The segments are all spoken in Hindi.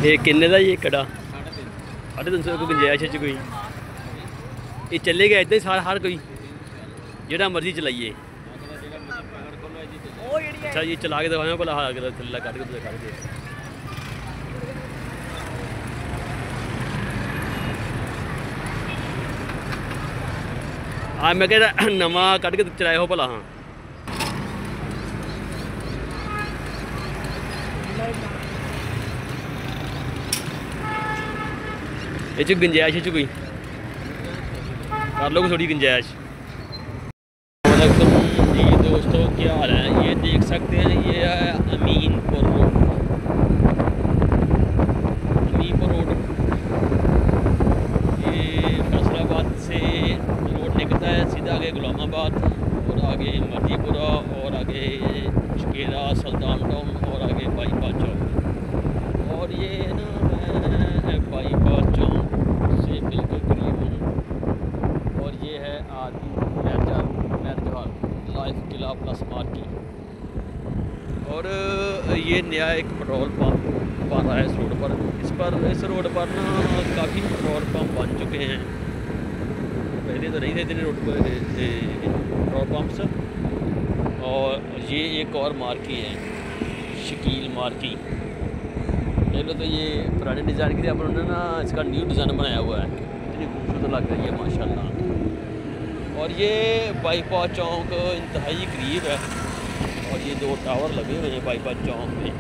ये किन्ने दा ये कड़ा 350 कोई गुंजाइश च कोई ये चलेगा इदा ही सारा हर कोई जेड़ा मर्जी चलाइए। अच्छा ये चला के दिखाओ भला थल्ला कट के दिखा दे। हाँ मैं कह नवा कट के चलाए हो भला। हाँ ये गुंजाइश कोई कर लो थोड़ी गुंजाइश। जी दोस्तों क्या हाल है, ये देख सकते हैं ये है अमीनपुर रोड। अमीनपुर रोड ये फैसलाबाद से रोड निकलता है सीधा आगे गुलामाबाद और आगे मर्जीपुरा और आगे शकेरा सुल्तान टाउन और आगे बाईपास चौक। और ये ना मैं बाईपास चौक से बिल्कुल करीब हूँ। और ये है आदि मैरिज हॉल लाइफ किला प्लस मार्केट। और ये नया एक पेट्रोल पंप बन रहा है इस रोड पर। इस रोड पर ना काफ़ी पेट्रोल पंप बन चुके हैं। पहले तो नहीं थे इतने रोड पर पेट्रोल पंप्स। और ये एक और मार्की है शकील मार्की। पहले तो ये पुराने डिज़ाइन के लिए अब उन्होंने ना इसका न्यू डिज़ाइन बनाया हुआ है, इतनी खूबसूरत लग रही है माशाल्लाह। और ये बाईपास चौक इंतहाई करीब है और ये 2 टावर लगे हुए हैं बाईपास चौक में,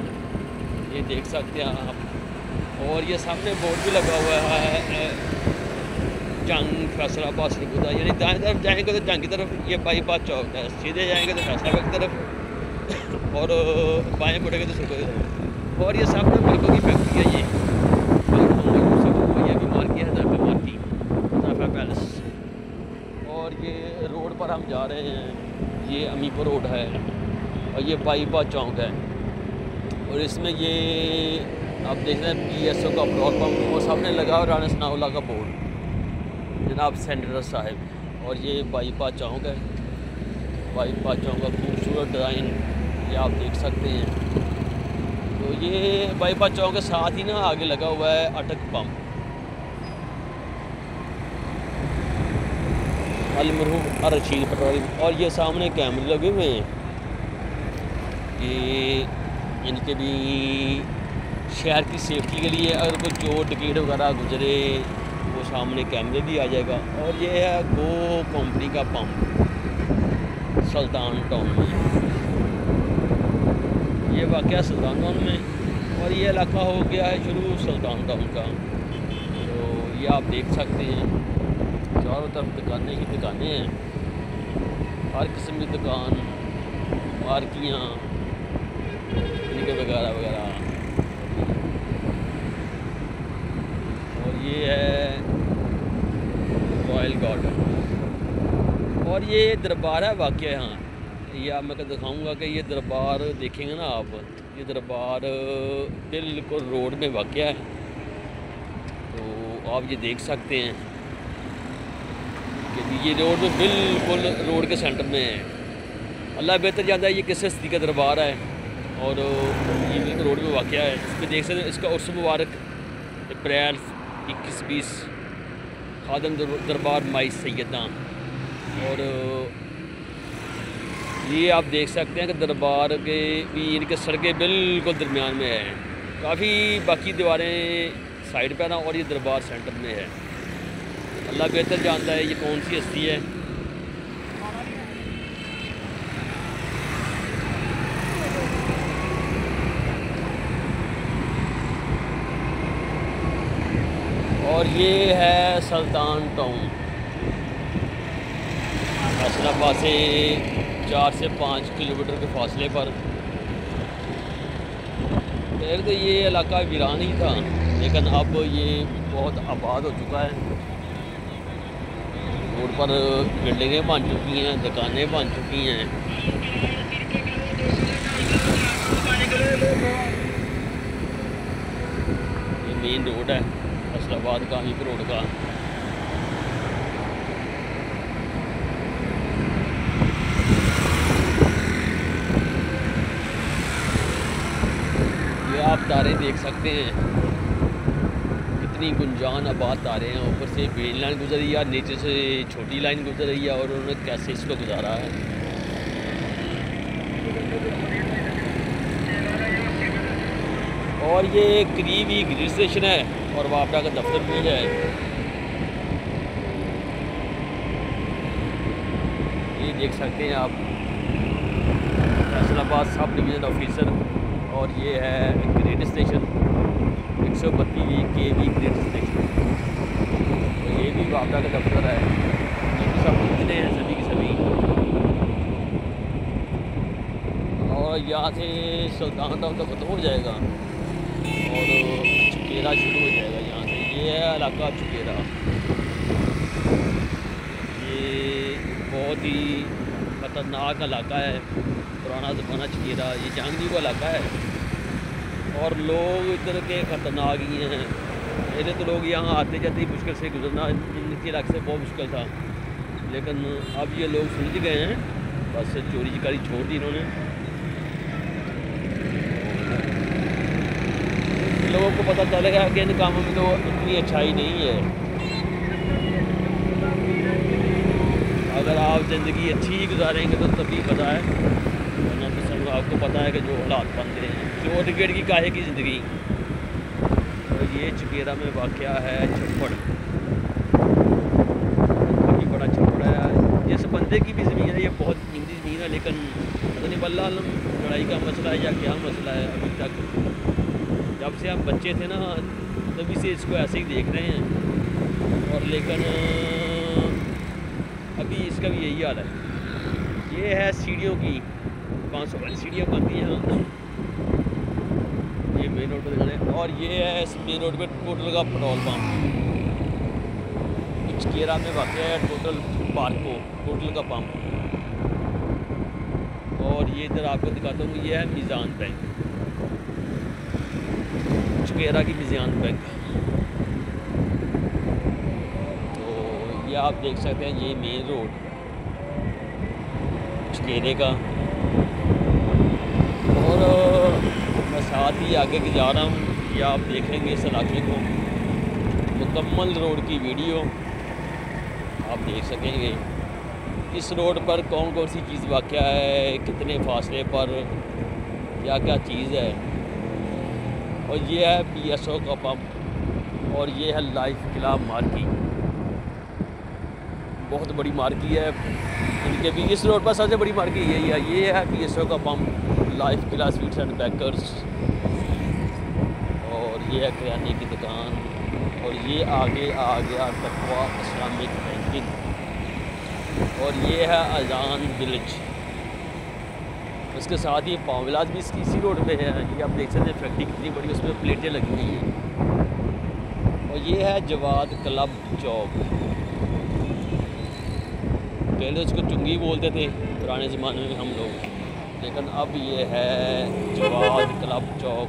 ये देख सकते हैं आप। और ये सामने बोर्ड भी लगा हुआ है जंग फैसलाबाद सरगुदा, यानी दाएं तरफ जाएंगे तो जंग की तरफ ये बाईपास चौक है, सीधे जाएंगे तो फैसलाबाद की तरफ और बाएँ मुड़ेंगे तो सरगुदा की तरफ। और ये सामने बल्कों की फैक्ट्री है, ये भी मार्केट है जाफा मार्केट जाफा पैलेस। और ये रोड पर हम जा रहे हैं, ये अमीपुर रोड है और ये बाईपास चौक है। और इसमें ये आप देख रहे हैं PSO का पेट्रोल पंप, वो सामने लगा हुआ राना सनाउल्लाह का बोर्ड जनाब सेंटर साहिब। और ये बाईपास चौक है, बाईपास चौक का खूबसूरत डिज़ाइन ये आप देख सकते हैं। तो ये बाईपास चौक के साथ ही ना आगे लगा हुआ है अटक पंप अलमरहूम रशीद पेट्रोलियम। और ये सामने कैमरे लगे हुए हैं, ये इनके भी शहर की सेफ्टी के लिए अगर कोई चोर टिकट वगैरह गुजरे वो सामने कैमरे भी आ जाएगा। और ये है गो कंपनी का पंप सुल्तान टाउन में, ये वाक़या सुल्तान टाउन में। और ये इलाका हो गया है शुरू सुल्तान टाउन का। तो ये आप देख सकते हैं चारों तरफ दुकानें ही दुकानें हैं, हर किस्म की दुकान मार्कियाँ इनके वगैरह वगैरह। और ये है रॉयल गार्डन। और ये दरबार है वाक़या यहाँ, ये आप मैं दिखाऊंगा कि ये दरबार देखेंगे ना आप, ये दरबार बिल्कुल रोड में वाक़या है। तो आप ये देख सकते हैं कि ये रोड में बिल्कुल रोड के सेंटर में है। अल्लाह बेहतर जानता है ये किस हस्ती का दरबार है और ये बिल्कुल रोड में वाक़या है। इस पर देख सकते हैं इसका उर्स मुबारक अप्रैल 21-20 खादम दरबार माई सैयदा। और ये आप देख सकते हैं कि दरबार के भी इनके सड़कें बिल्कुल दरमियान में है, काफ़ी बाकी दीवारें साइड पर ना, और ये दरबार सेंटर में है। अल्लाह बेहतर जानता है ये कौन सी हस्ती है। और ये है सुल्तान टाउन फैसलाबाद से 4 से 5 किलोमीटर के फासले पर। पहले तो ये इलाका वीरान ही था लेकिन अब ये बहुत आबाद हो चुका है। रोड पर बिल्डिंगें बन चुकी हैं, दुकानें बन चुकी हैं। ये मेन रोड है फैसलाबाद का, अमीपुर रोड का। ये आप तारे देख सकते हैं। कितनी गुंजान आबाद तारे हैं, ऊपर से मेन लाइन गुजर रही है, नीचे से छोटी लाइन गुजर रही है, और उन्होंने कैसे इसको गुजारा है। और ये करीब ही ग्रिड स्टेशन है और वापडा का दफ्तर भी है। ये देख सकते हैं आप, फैसलाबाद सब डिवीज़न ऑफिसर, और ये है grid station 132 kV grid station. तो ये भी वापडा का दफ्तर है। ये भी सब इतने हैं सभी के सभी। और यहाँ से सुल्तान टाउन तक खत्म हो जाएगा और चुकेरा शुरू हो जाएगा यहाँ से। ये है इलाका चुकेरा। ये बहुत ही ख़तरनाक इलाका है, पुराना ज़माना चुकेरा। ये जहांगीर का इलाका है और लोग इधर के ख़तरनाक ही हैं। पहले तो लोग यहाँ आते जाते ही मुश्किल से गुजरना इनके इलाके से बहुत मुश्किल था, लेकिन अब ये लोग समझ गए हैं, बस चोरी चकारी छोड़ दी इन्होंने। लोगों को पता चलेगा कि इन कामों में तो इतनी अच्छाई नहीं है। अगर आप ज़िंदगी अच्छी ही गुजारेंगे तो तभी पता है, वरना तो सब आपको पता है कि जो हालात बन गए हैं, जो टिकट की काहे की ज़िंदगी। तो ये चुकेरा में वाक़या है छप्पड़, काफ़ी बड़ा छप्पड़ है। जिस बंदे की भी ज़मीन है, ये बहुत कीमती ज़मीन है, लेकिन पता नहीं वल्लाह आलम लड़ाई का मसला है या क्या मसला है। अभी तक जब से हम बच्चे थे ना, तभी से इसको ऐसे ही देख रहे हैं, और लेकिन अभी इसका भी यही हाल है। ये है सीढ़ियों की, 500 वाली सीढ़ियाँ बनती हैं, ये मेन रोड पर दिखाने। और ये है इस मेन रोड पर टोटल का पेट्रोल पम्प। चुकेरा में वाक़या है टोटल पार्को, टोटल का पम्प। और ये इधर आपको दिखाता हूँ, ये है मीज़ान बैंक, चुकेरा की मीज़ान बैंक। तो ये आप देख सकते हैं, ये मेन रोड चुकेरे का। और मैं साथ ही आगे की जा रहा हूँ, ये आप देखेंगे इस इलाके को, मुकम्मल रोड की वीडियो आप देख सकेंगे। इस रोड पर कौन कौन सी चीज़ वाक़या है, कितने फासले पर क्या क्या चीज़ है। और ये है PSO का पंप, और ये है लाइफ किला मार्की, बहुत बड़ी मार्की है इनके भी। इस रोड पर सबसे बड़ी मार्की यही है। ये है PSO का pump, life Qila sweets and bakers, और ये है किराने की दुकान, और ये आगे आ गया तकवा इस्लामिक बैंकिंग, और ये है अजान विलेज। उसके साथ ही पावलाज भी इसी रोड पे है। ये आप देख सकते हैं फैक्ट्री कितनी बड़ी, उसमें प्लेटें लगी हुई हैं। और ये है जवाद क्लब चौक। पहले उसको चुंगी बोलते थे पुराने ज़माने में हम लोग, लेकिन अब ये है जवाद क्लब चौक।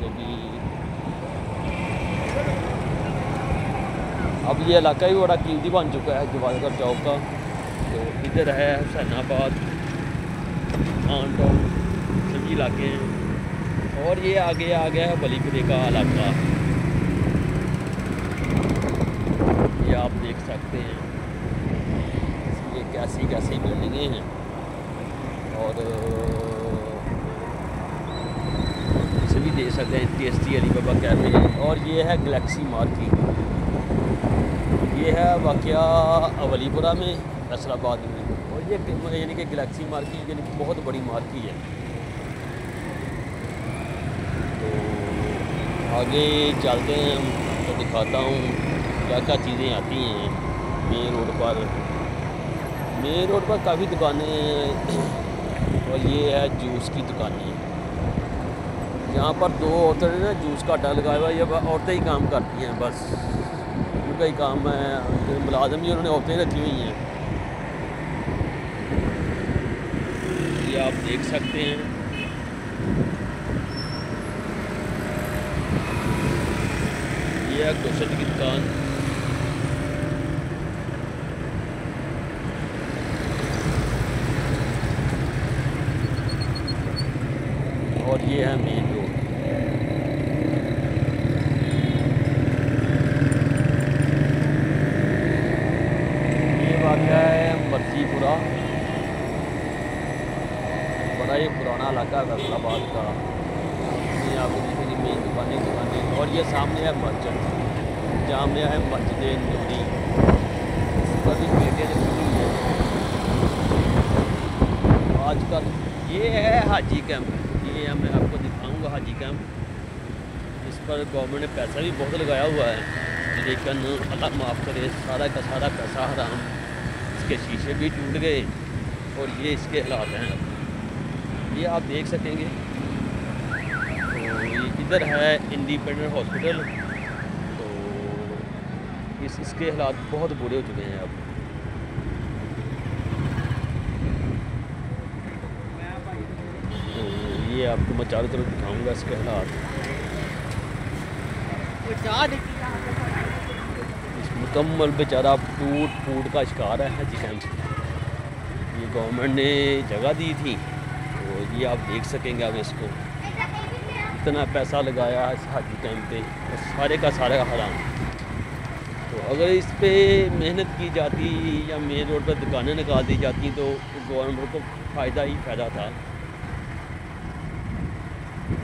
जो भी अब ये इलाका भी बड़ा कीमती बन चुका है जवाद क्लब चौक का। तो इधर है हुसैनाबाद, खान टाउन, सभी इलाके हैं। और ये आगे आ गया है बलीपुरे का इलाका, ये आप देख सकते हैं। ये कैसी कैसी बिल्डिंगें हैं, और इसे भी देख सकते हैं, TST अली बाबा कैफे। और ये है गैलेक्सी मार्केट, ये है वाक़या अवलीपुरा में, फैसलाबाद में। और ये यानी कि गैलेक्सी मार्केट यानी कि बहुत बड़ी मार्केट है। तो आगे चलते हैं, हम तो दिखाता हूँ क्या क्या चीज़ें आती हैं मेन रोड पर। मेन रोड पर काफ़ी दुकानें हैं, और ये है जूस की दुकानें। यहाँ पर 2 औरतें ने ना जूस का अड्डा लगाया हुआ है। ये औरतें ही काम करती हैं, बस उनका ही काम है। मुलाजम भी उन्होंने औरतें रखी हुई हैं, ये आप देख सकते हैं। ये है गोश्त की दुकान, और ये है मेन रोड। इलाका है फैसलाबाद का। ये आपको दिखेगी मेन दुकानें और ये सामने है मस्जिद, जामिया है मस्जिद नूरी। इस पर भी प्लेटें रखी हुई है आजकल। ये है हाजी कैंप, ये मैं आपको दिखाऊंगा हाजी कैंप। इस पर गवर्नमेंट ने पैसा भी बहुत लगाया हुआ है, लेकिन अल्लाह माफ़ करे सारा का सारा पैसा हराम। इसके शीशे भी टूट गए और ये इसके हालात हैं। ये आप देख सकेंगे। तो ये इधर है इंडिपेंडेंट हॉस्पिटल। तो इसके हालात बहुत बुरे हो चुके हैं अब। तो ये आपको मैं चारों तरफ दिखाऊंगा इसके हालात। मुकम्मल बेचारा टूट फूट का शिकार है हाजी कैंप। ये गवर्नमेंट ने जगह दी थी, तो ये आप देख सकेंगे। अब इसको इतना पैसा लगाया इस हाजी कैंप पे और सारे का सारा हराम। तो अगर इस पे मेहनत की जाती या मेन रोड पर दुकानें निकाल दी जाती तो गवर्नमेंट को फ़ायदा ही फ़ायदा था।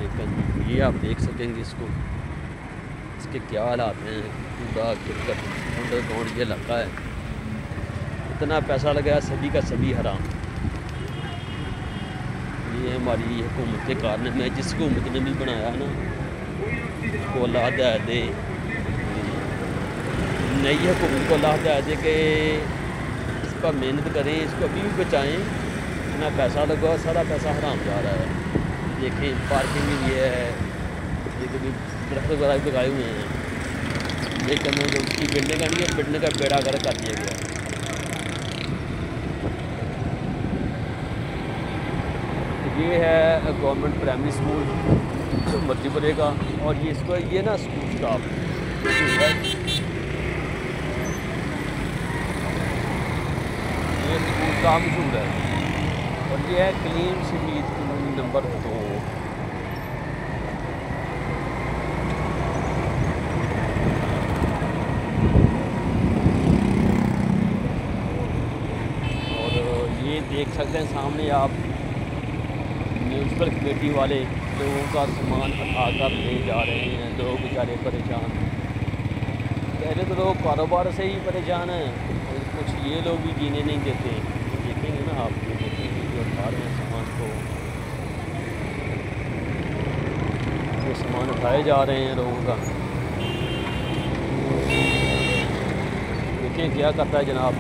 लेकिन ये आप देख सकेंगे इसको, इसके क्या हालात हैं। पूरा अंडरग्राउंड ये इलाका है, इतना पैसा लगाया सभी का सभी हराम। ये हमारी हुकूमत के कारण है। जिस हुकूमत ने भी बनाया ना उसको अल्लाह हिदायत दे, नई हुकूमत को अल्लाह हिदायत दे कि इस पर मेहनत करें, इसको अभी भी बचाएँ। इतना पैसा लगा, सारा पैसा हराम जा रहा है। देखें पार्किंग भी है, ये कभी दरख्त वगैरह भी लगाए हुए हैं, लेकिन जो उसकी बिल्डिंग का नहीं है, बिल्डिंग का बेड़ा गर्क कर दिया गया। ये है गवर्नमेंट प्राइमरी स्कूल मर्जीपुरे का। और ये इसको ये ना स्कूल स्टाफ ये स्कूल का मशहूर है। और ये है कलीम शहीद नंबर 2। देख सकते हैं सामने आप म्यूनसिपल कमेटी वाले लोगों का सामान उठाकर ले जा रहे हैं। लोग बेचारे परेशान, पहले तो लोग कारोबार से ही परेशान हैं और कुछ ये लोग भी जीने नहीं देते। देखेंगे ना आप, ये देखेंगे जो उठा रहे हैं सामान को, ये सामान उठाए जा रहे हैं लोगों का। देखें क्या करता है जनाब।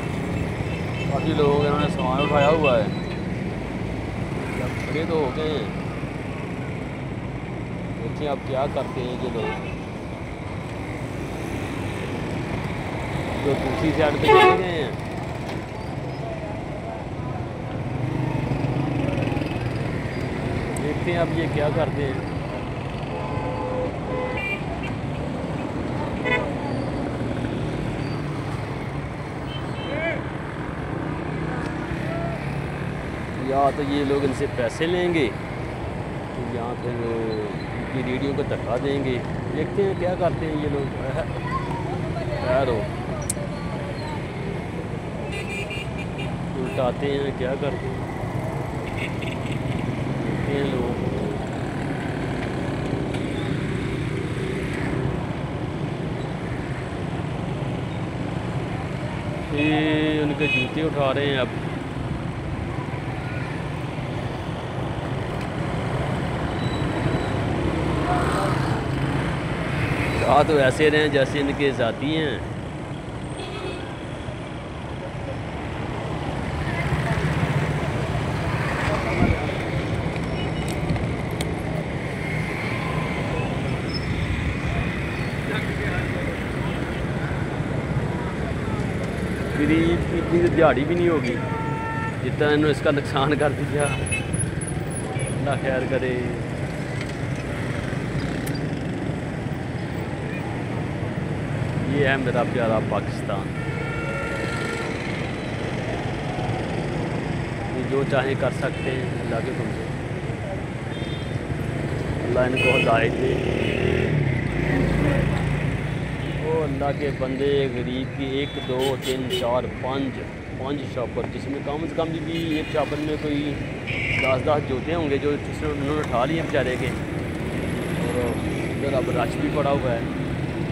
काफ़ी लोग इन्होंने सामान उठाया हुआ है, जब खड़े तो हो गए हैं। देखिए अब क्या करते हैं ये लोग। जो दूसरी साइड पे चले गए हैं। देखते हैं अब ये क्या करते हैं। या तो ये लोग इनसे पैसे लेंगे या फिर उनकी रेडियो को धक्का देंगे। देखते हैं क्या करते हैं ये लोग। खैर हो उल्टाते हैं, क्या करते हैं देखते हैं लोग। ये उनके जूते उठा रहे हैं अब। तो ऐसे रहें जैसे इनके ज़ाती हैं। गरीब की इतनी तो दिहाड़ी भी नहीं होगी जितना इन्होंने इसका नुकसान कर दिया। अल्लाह खैर करे। ये है मेरा प्यारा पाकिस्तान। ये जो चाहें कर सकते हैं अल्लाह के बंदे। अल्लाह इनको हिदायत दे। ओ अल्लाह के बंदे, गरीब की 1 2 3 4 5 5 शॉपर, जिसमें कम से कम भी एक शॉपर में कोई 10 जूते होंगे जो जिसने उन्होंने उठा लिए बेचारे के। और इधर अब रश भी पड़ा हुआ है।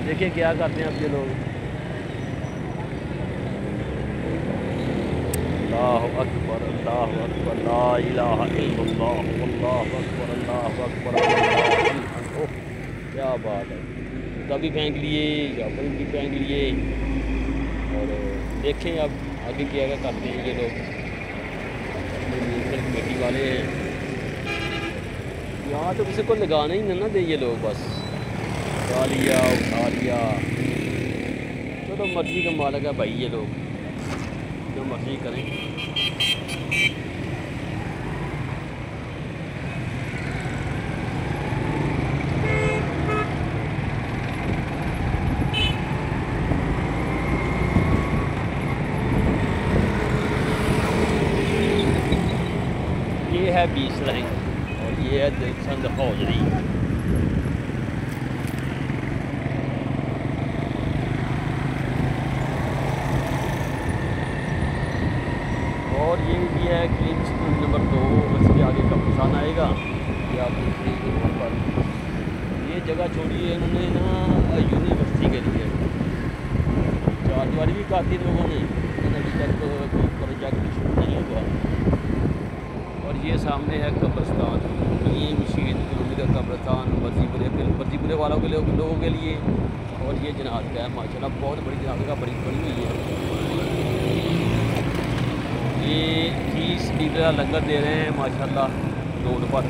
देखिए क्या करते हैं अब ये लोग। अल्लाहु अकबर, अल्लाहु अकबर, ला इलाहा इल्लल्लाह, अल्लाहु अकबर, अल्लाहु अकबर, अल्लाहु। ओह क्या बात है। कभी फेंक लिए, शॉपर भी फेंक लिए। और देखें अब आगे क्या करते हैं ये लोग। म्यूनसिपल कमेटी वाले हैं यहाँ, तो किसी को लगाना ही ना दे ये लोग। बस उठा लिया, उठा लिया। चलो मर्जी का मालिक है भाई, ये लोग जो मर्जी करें। ये है 20 रैंक और ये है दिलपसंद हौजरी। और ये भी है क्लीन स्कूल नंबर 2, उसके आगे कब्रिस्तान आएगा। ये आप दूसरी नंबर पर ये जगह छोड़ी है इन्होंने ना यूनिवर्सिटी के लिए। चारदीवारी भी काटी लोगों ने, अभी तक कोई प्रोजेक्ट शुरू नहीं हुआ। और ये सामने है कब्रिस्तान, ये मशीद कॉलोनी का कब्रिस्तान मर्जीपुरे वालों के लोगों के लिए। और ये जनाज का है माशाल्लाह, बहुत बड़ी जनाज का बड़ी हुई है। ये 30 लीटर लंगर दे रहे हैं माशाल्लाह रोड पर।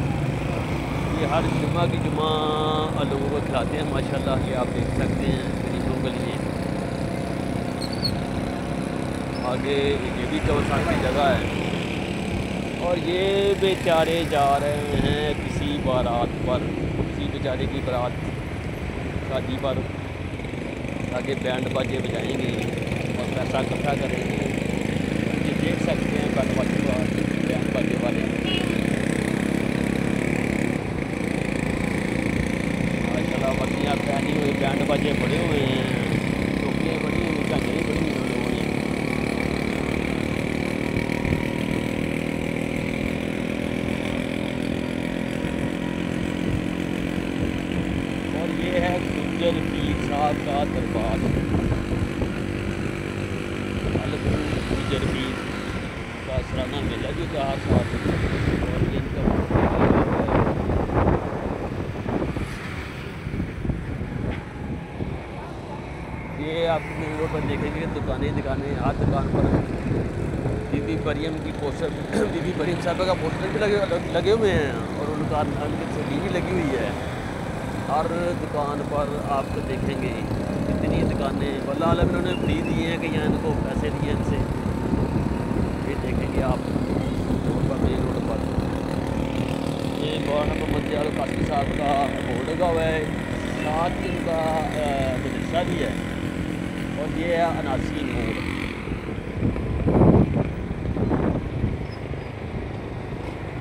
ये हर जुम्मा की जुम्मा लोगों को खिलाते हैं माशाल्लाह। ये आप देख सकते हैं गरीबों के लिए। आगे ये भी कब्रिस्तान की जगह है। और ये बेचारे जा रहे हैं किसी बारात पर, किसी बेचारे की बारात शादी पर। आगे बैंड बाजे बजाएंगे और पैसा इकट्ठा करेंगे। ये देख सकते हैं बैंड बाजे वाले माशाल्लाह वर्दियाँ पहनी हुई, बैंड बाजे बड़े हुए हैं, टोपियाँ बड़ी हुई, झांझरें बड़ी हुई लोगों ने। ये है गुज्जर पीर साहब का दरबार, गुज्जर पीर का सराना मेला जो था हर साल। और इनका ये आप मेन रोड पर देखेंगे दुकानें हर दुकान पर बीबी मरियम की पोस्टर बीबी मरियम साहब का पोस्टर भी लगे हुए हैं। और उनका छवि भी लगी हुई है। हर दुकान पर आप देखेंगे कितनी दुकानें वल्लाह आलम इन्होंने फ्री दिए हैं कि यहाँ इनको पैसे दिए इनसे। ये देखेंगे आप मेन रोड पर। ये मौलाना मोहम्मद यार कासिम साहब का बोर्ड लगा हुआ है, साथ इनका मदरसा भी है। और ये है अनासी मोड़।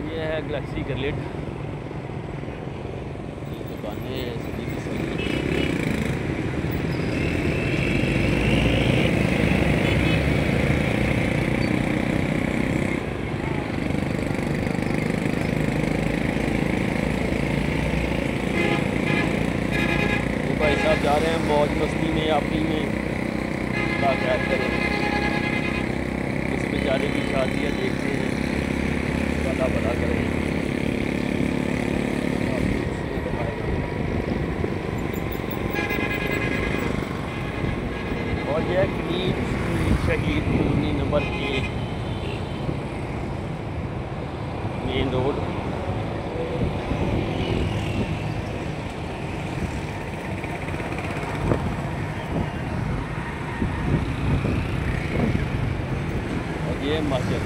ये है गैलेक्सी ग्रिलेट। भाई साहब जा रहे हैं मौज मस्ती में, अपनी में खैर करें। इस बेचारे की शादियाँ देखते हैं, भला भला करें। और यह क्लीन शहीद कॉलोनी नंबर 1 मेन रोड। ये मस्जिद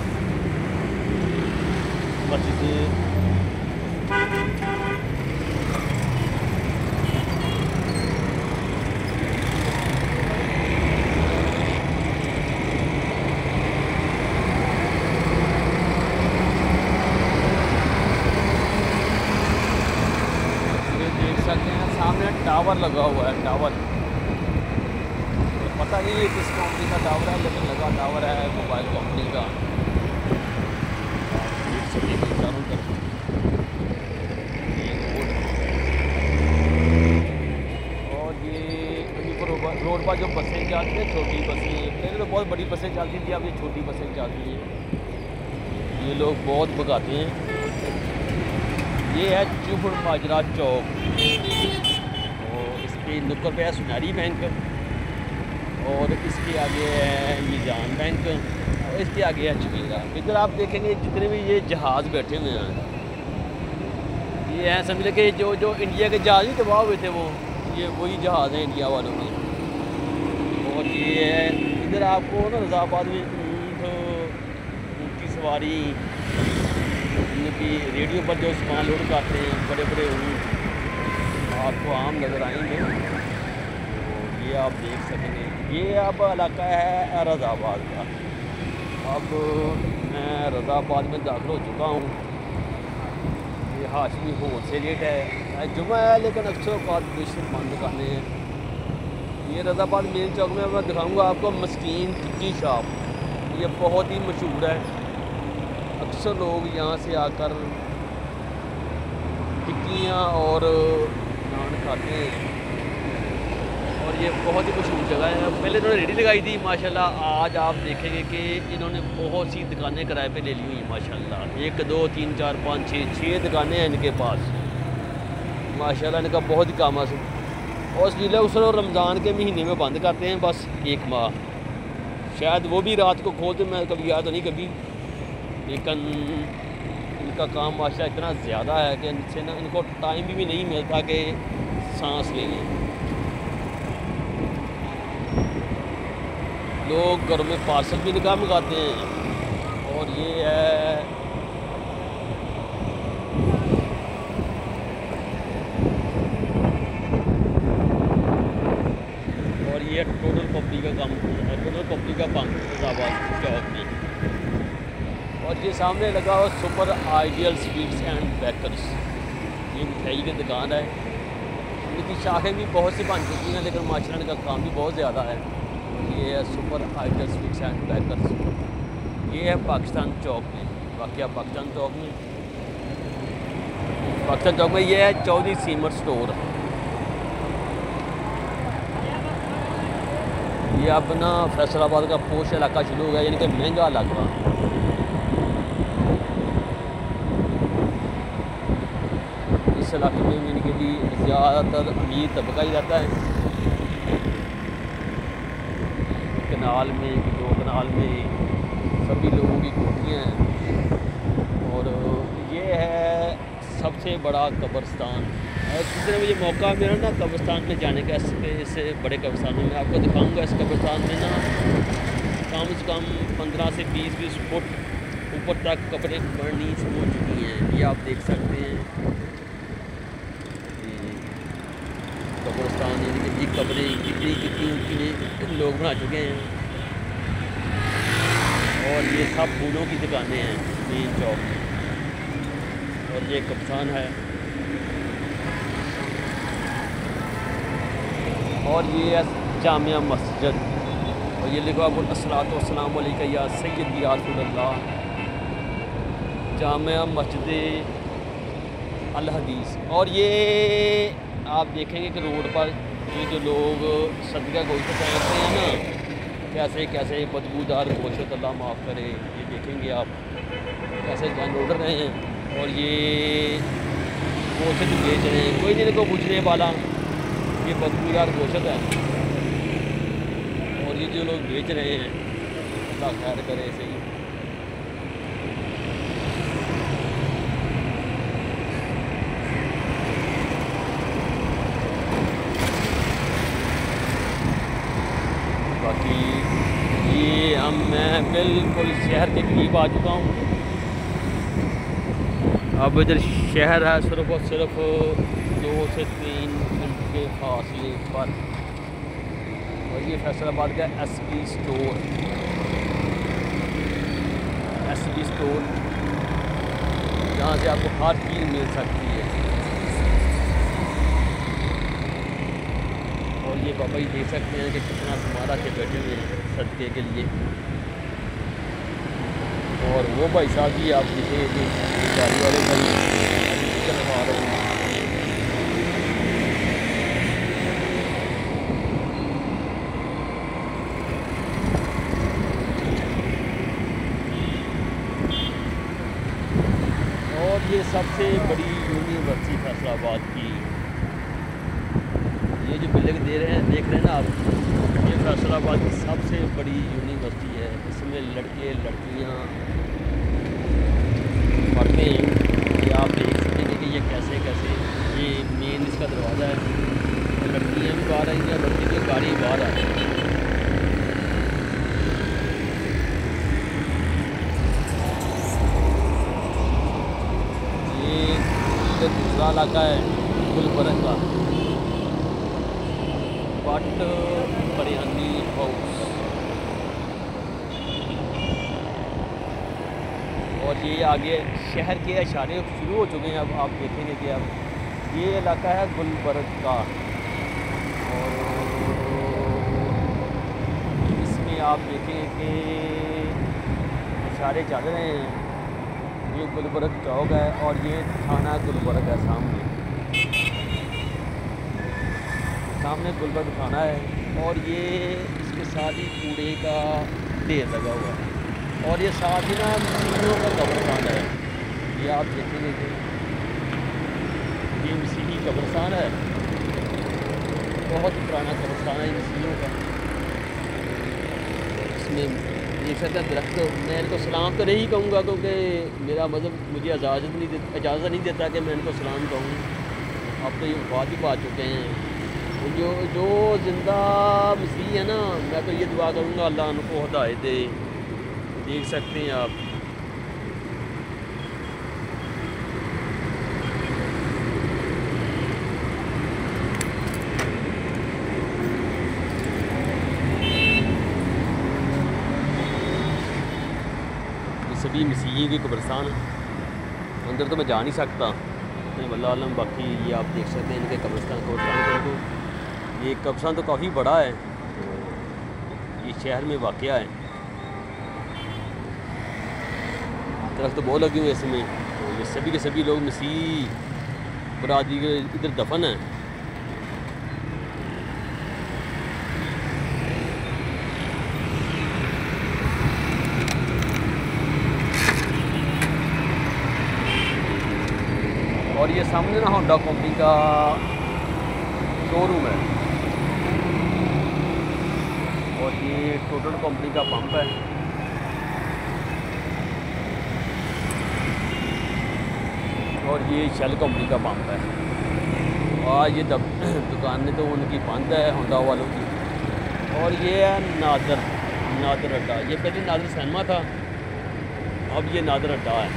देख सकते हैं सामने टावर लगा हुआ है। टावर पता नहीं ये किस कंपनी का टावर है, लेकिन लगा टावर है मोबाइल कंपनी का। देख सकते हैं चारों तरफ ये रोड, और ये रोड पर जो बसें चलती हैं, छोटी बसें, पहले तो बहुत बड़ी बसें चलती थी, अब ये छोटी बसें चलती हैं। ये लोग बहुत भगाते हैं। ये है चुहड़ माजरा चौक, और इस पर नुक्कड़ पे है सुनारी बैंक, और इसके आगे है निजाम बैंक, और इसके आगे है चकीरा। इधर आप देखेंगे जितने भी ये जहाज़ बैठे हुए हैं, ये हैं समझ लें कि जो इंडिया के जहाज़ नहीं तबाह हुए थे, वो ये वही जहाज़ हैं इंडिया वालों के। और ये है इधर आपको ना रज़ाबाद में ऊँट की सवारी, इनकी रेडियो पर जो सामान लोड करते हैं, बड़े बड़े ऊँट आपको आम नज़र आएंगे। ये आप देख सकेंगे। ये अब इलाका है रज़ाबाद का। अब मैं रज़ाबाद में दाखिल हो चुका हूँ। ये हाशमी होल से रेट है, जुमा है, लेकिन अक्सर औकात बेशतर बंद दुकानें हैं। ये रज़ाबाद मेन चौक में मैं दिखाऊंगा आपको मस्कीन टिक्की शॉप। ये बहुत ही मशहूर है, अक्सर लोग यहाँ से आकर टिक्कियाँ और नान खाते हैं, और ये बहुत ही मशहूर जगह है। पहले इन्होंने रेडी लगाई थी माशाल्लाह, आज आप देखेंगे कि इन्होंने बहुत सी दुकानें किराए पे ले ली हुई माशाल्लाह। 1 2 3 4 5 6 दुकानें हैं इनके पास माशाल्लाह। इनका बहुत ही काम है, और इसलिए उस रमज़ान के महीने में बंद करते हैं बस 1 माह, शायद वो भी रात को खोलते, मैं कभी गया तो नहीं कभी, लेकिन इनका काम माशाल्लाह इतना ज़्यादा है कि इनसे ना इनको टाइम भी नहीं मिलता कि सांस ले लें। लोग घरों में पार्सल भी निकाह मंगाते हैं। और ये है टोटल पब्लिक का काम, टोटल पब्लिक का बैंक रज़ाबाद चौक में। और ये सामने लगा हुआ super ideal sweets and bakers, ये मिठाई की दुकान है। इनकी शाखें भी बहुत सी बन चुकी हैं, लेकिन माशाल्लाह इनका काम भी बहुत ज़्यादा है। ये है super ideal sweets and bakers. ये है पाकिस्तान चौक में, वाक़या पाकिस्तान चौक में ये है चौधरी सीमेंट स्टोर। ये अपना फैसलाबाद का पोश इलाका शुरू हो गया, यानी कि महंगा इलाका। इस इलाके में इनके लिए ज़्यादातर अमीर तबका ही रहता है। कनाल में 2 कनाल में सभी लोगों की कोठियाँ हैं। और ये है सबसे बड़ा कब्रिस्तान। जितने मुझे मौका मिला ना कब्रिस्तान में जाने का, इससे बड़े कब्रिस्तान में मैं आपको दिखाऊंगा। इस कब्रिस्तान में ना कम से कम 15 से 20 फुट ऊपर तक कब्रें बढ़नी शुरू हो चुकी हैं। ये आप देख सकते हैं कब्रिस्तान, यानी कि ये कब्रें कितनी ऊँची लोग बना चुके हैं। और ये सब फूलों की दुकानें हैं मेन चौक में। और ये कब्रिस्तान है, और ये है जामिया मस्जिद। और ये लिखा हुआ अस्सलातु वस्सलामु अलैका या सय्यदी या रसूलल्लाह, जामिया मस्जिद अल हदीस। और ये आप देखेंगे कि रोड पर ये जो लोग सदका गोश्त पहनते हैं ना, कैसे कैसे बदबूदार गोश्त, अल्लाह माफ़ करे, ये देखेंगे आप कैसे जानवर उड़ रहे हैं। और ये गोश्त बेच रहे हैं, कोई नहीं को पूछने वाला, ये बदबूदार गोश्त है। और ये जो लोग बेच रहे हैं अल्लाह खैर करे सही। बाकी ये मैं बिल्कुल शहर के करीब आ चुका हूँ। अब इधर शहर है सिर्फ और सिर्फ 2 से 3 मिनट के फासले पर। और ये फैसलाबाद का एसपी स्टोर, जहाँ से आपको हर चीज़ मिल सकती है। और ये बाबा जी देख सकते हैं कि कितना समारा के बैठे हुए हैं सदके के लिए। और वो भाई साहब जी आप देखे कि गाड़ी वाले भाई करवा रहे हैं। और ये सबसे बड़ी यूनिवर्सिटी फैसलाबाद की, ये जो बिल्डिंग देख रहे हैं ना आप, ये फैसलाबाद की सबसे बड़ी यूनिवर्सिटी है। इसमें लड़के लड़कियां पढ़ते हैं। ये आप देख सकेंगे कि ये कैसे कैसे, ये मेन इसका दरवाज़ा है, लड़कियां भी बाहर आई हैं, लड़की की गाड़ी बाहर आ रही है। ये दूसरा इलाका है गुलबर्ग का, बट बिरयानी हाउस। और ये आगे शहर के इशारे शुरू हो चुके हैं। अब आप देखेंगे कि अब ये इलाका है गुलबर्ग का, और इसमें आप देखेंगे कि इशारे चल रहे हैं। ये गुलबर्ग चौक है और ये थाना गुलबर्ग है, सामने गुलबर्ग थाना है। और ये इसके साथ ही कूड़े का ढेर लगा हुआ है। और ये साथ ही ना मसीहियों का कब्रिस्तान है। ये आप देखेंगे कि ये मसीही कब्रिस्तान है, बहुत पुराना कब्रिस्तान है मसीहियों का। इसमें देख सकते हैं दरख्त। मैं इनको सलाम तो नहीं कहूँगा क्योंकि मेरा मज़हब मुझे इजाज़त नहीं देता कि मैं इनको सलाम कहूँ। अब तो ये वफात भी पा चुके हैं। जो ज़िंदा मसीह है ना, मैं तो ये दुआ करूँगा अल्लाह उनको हिदायत दे। देख सकते हैं आप, ये सभी मसीही के कब्रिस्तान अंदर तो मैं जा नहीं सकता, मैं वल्लाह आलम। बाकी ये आप देख सकते हैं इनके कब्रिस्तान को। ये कब्रिस्तान तो काफ़ी बड़ा है, ये शहर में वाक़या है। दरख्त तो बहुत लगे हुए इसमें। तो ये सभी के सभी लोग मसीह बरादरी के इधर दफन हैं। और ये सामने ना होंडा कंपनी का शोरूम है, और ये टोटल कंपनी का पंप है। और ये शेल कंपनी का पंप है। और ये दुकानें तो उनकी बंद है होंडा वालों की। और ये है नादर अड्डा। ये पहले नादर सिनेमा था, अब ये नादर अड्डा है।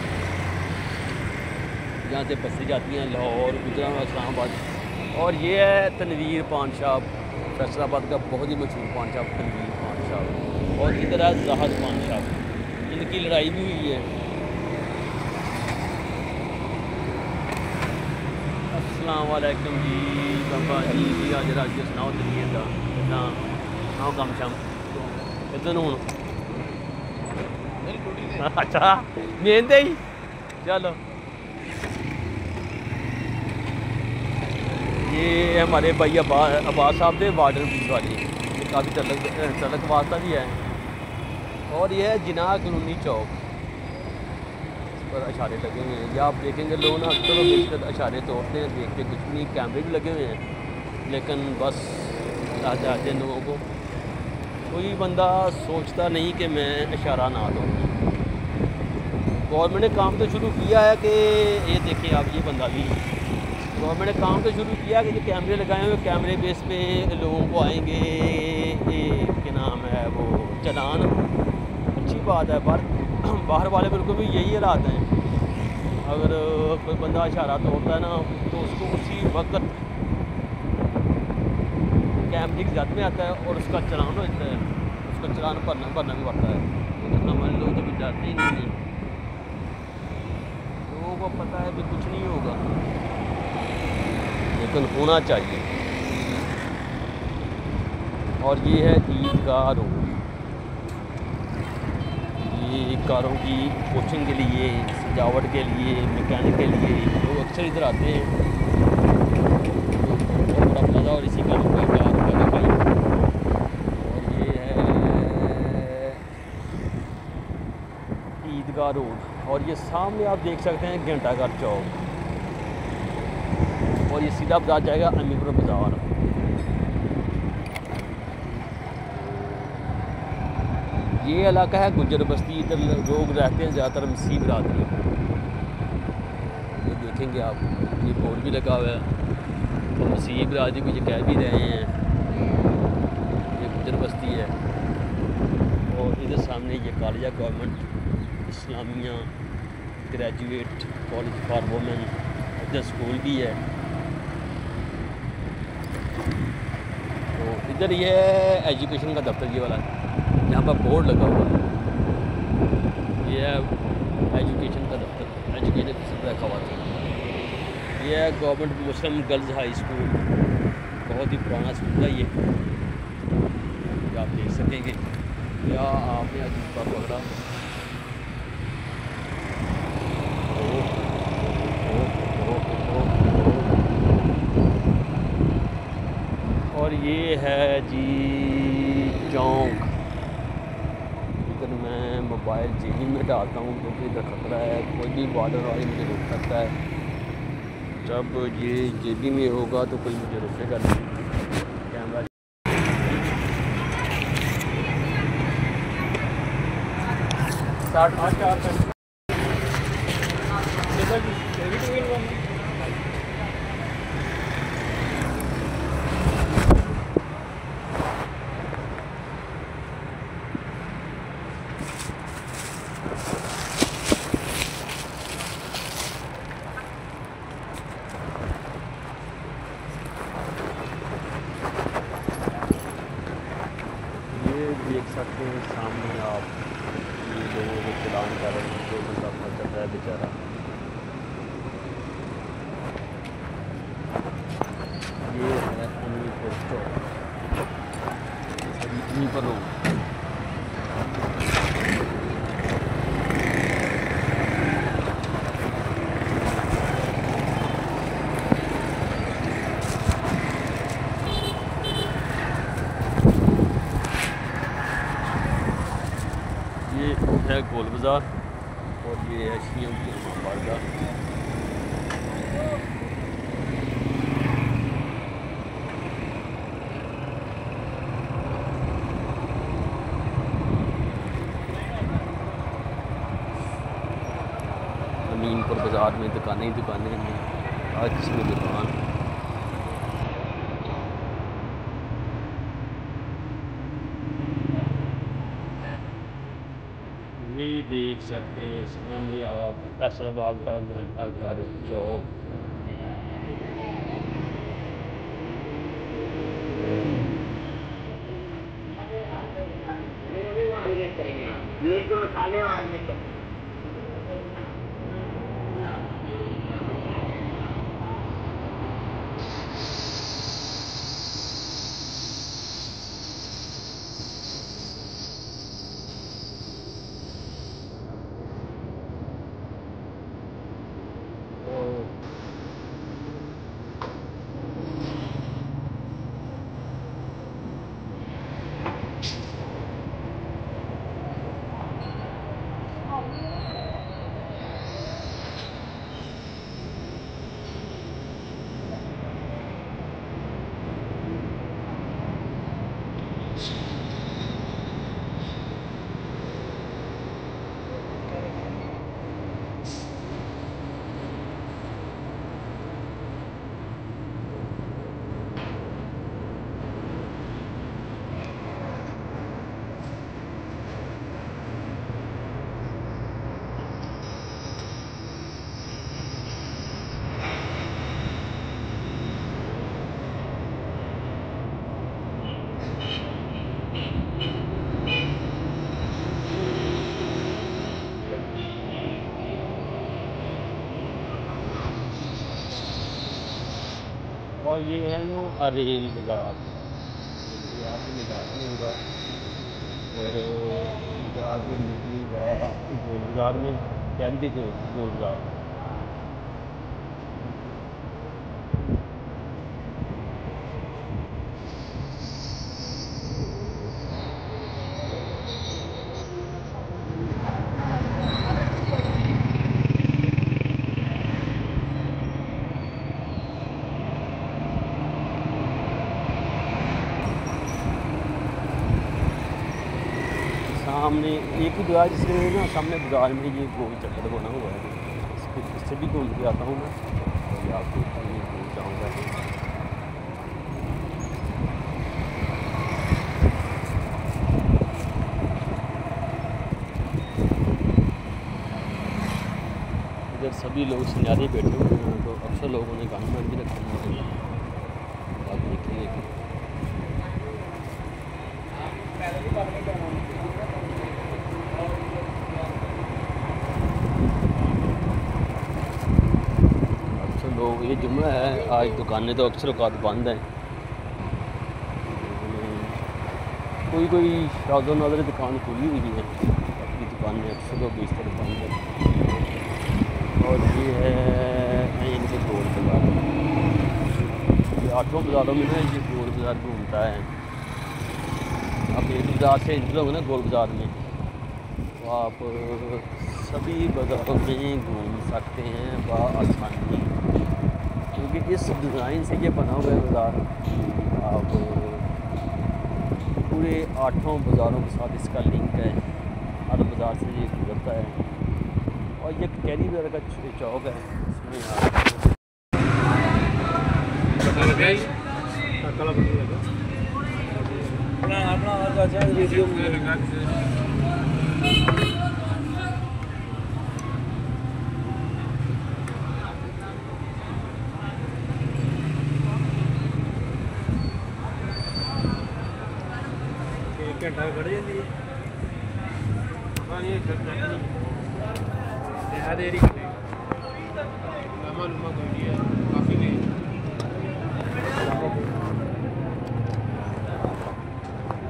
यहाँ से बसें जाती हैं लाहौर, गुजरात, इस्लामाबाद। और ये है तनवीर पान शॉप, फैसलाबाद का बहुत ही मशहूर पान शॉप तनवीर पान शॉप। और इधर है जहाज पान शॉप, इनकी लड़ाई भी हुई है। अस्सलाम वालेकुम जी बाबा जी, आज राज्य सुनाओ तरीके का कितना सुनाओ कम शम कितने हूँ। अच्छा मेहनत ही चलो। ये हमारे भाई अब्बास साहब थे वाटर ब्रिज वाले, ये काफ़ी तलक वास्ता भी है। और ये है जिना कलोनी चौक, पर अशारे लगे हुए हैं। या आप देखेंगे लोग ना अक्सर बेशतर अशारे तोड़ते हैं, देखते कुछ नहीं। कैमरे भी लगे हुए हैं, लेकिन बस चाहते हैं लोगों को। कोई बंदा सोचता नहीं कि मैं इशारा ना दूँ। गवर्नमेंट ने काम तो शुरू किया है कि ये देखिए आप, ये बंदा भी गवर्नमेंट ने काम तो शुरू किया कि जो कैमरे लगाए हुए, कैमरे बेस पे लोगों को आएंगे ये क्या नाम है वो चलान। अच्छी बात है, पर बाहर वाले बिल्कुल भी यही हालात हैं। अगर कोई बंदा इशारा तोड़ता है ना, तो उसको उसी वक्त कैमरे की जद में आता है और उसका चलान हो जाता है। उसका चलान भरना भी पड़ता है। लेकिन हमारे लोग कभी डरते ही नहीं हैं, लोगों को पता है कि कुछ नहीं होगा, लेकिन होना चाहिए। और ये है ईदगाह रोड। ये कारों की कोचिंग के लिए, सजावट के लिए, मैकेनिक के लिए लोग अक्सर इधर आते हैं। तो बहुत बड़ा प्लाजा और इसी का नाम है कार भाई। और ये है ईदगाह रोड। और ये सामने आप देख सकते हैं घंटाघर चौक। और ये सीधा बाजार जाएगा अमीपुर बाज़ार। ये इलाका है गुजर बस्ती, इधर लोग रहते हैं ज़्यादातर मसीह बरादरी। ये देखेंगे आप, ये बोर्ड भी लगा हुआ है तो मसीह बरादरी को ये कह भी रहे हैं, ये गुजर बस्ती है। और इधर सामने ये Kalia government Islamia graduate college for women, इधर स्कूल भी है। तो इधर ये एजुकेशन का दफ्तर ये वाला है, यहाँ पर बोर्ड लगा हुआ है, ये है एजुकेशन का दफ्तर, एजुकेशन फैसिलिटी खवातीन। ये है गवर्नमेंट मुस्लिम गर्ल्स हाई स्कूल, बहुत ही पुराना स्कूल है ये आप देख सकेंगे। या आपने अजीब पर पकड़ा, और ये है जी चौक। इधर मैं मोबाइल जेबी में डालता हूँ क्योंकि इधर खतरा है, कोई भी बॉर्डर वाली मुझे रोक सकता है। जब ये जेबी में होगा तो कोई मुझे रोकेगा नहीं। कैमरा देख सकते हैं सामने आप, ये लोगों को चलान कर रहे हैं, जो बंदा फंस रहा है बेचारा। ये है अमीपुर चौक, अमीपुर रोड। ये है गोल बाज़ार और ये है शियों की बारगाह। अमीनपुर बाज़ार में दुकानें ही दुकानें हैं, हर किसी में दुकान। ये देख सकते हैं सामने आप फैसलाबाद का घंटाघर चौक। और ये है रेल बाज़ार, फिर बाज़ार में कहते थे गोल बाज़ार सामने एक ही बाज़ार जिसमें ना सामने बाज़ार में ये गोल चक्कर बना हुआ है, इससे भी घूम के आता हूँ मैं और आपको घूम जाऊँगा। इधर सभी लोग सिनारे बैठे हुए हैं, तो अक्सर लोगों ने गाना मान भी रखा है। आप देखेंगे अक्सर लोग, ये जुम्मा है आज दुकानें तो अक्सर औकात बंद हैं, कोई शादो नादर दुकान खुली हुई है, बाकी दुकानें अक्सर लोग इस तरह बंद हैं। और ये है इनके गोल बाज़ार, ये 8 बाज़ारों में ना ये गोल बाज़ार घूमता है। आप एक बाज़ार से इंटर होंगे ना गोल बाज़ार में, तो आप सभी बाज़ारों में घूम सकते हैं बआसानी, क्योंकि इस डिज़ाइन से ये बना हुआ है बाज़ार। आप पूरे 8 बाज़ारों के साथ इसका लिंक है, हर बाज़ार से ये गुजरता है। और ये कैरी बाज़ार का चौक है, इसमें घंटा खड़ जाती है देरी काफ़ी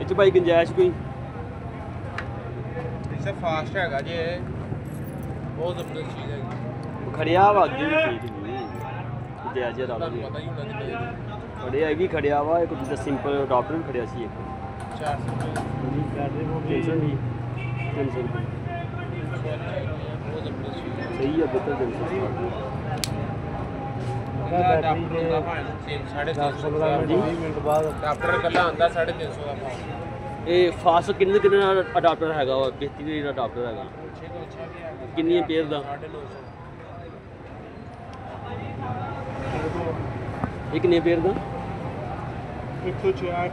इच भाई गुंजाइश कोई इसे फास्ट हैगा जे बहुत ज़बरदस्त चीज़ है। खड़िया वा अगे भी ठीक नहीं गुंजाइश रहा पता ही होना चाहिए। खड़िया भी खड़िया वा, एक दूसरा सिंपल अडाप्टर भी खड़िया सी, एक 400 300 रुपये सही है, बेहतर 300 मिनट बाद अडाप्टर कल्ला आंदा 350 का भाव। ये फास्ट किन्ने अडाप्टर हैगा वा, बेहतरीन अडाप्टर हैगा, किन्नी पेयर दा 950 ये किन्ने पेयर दा 166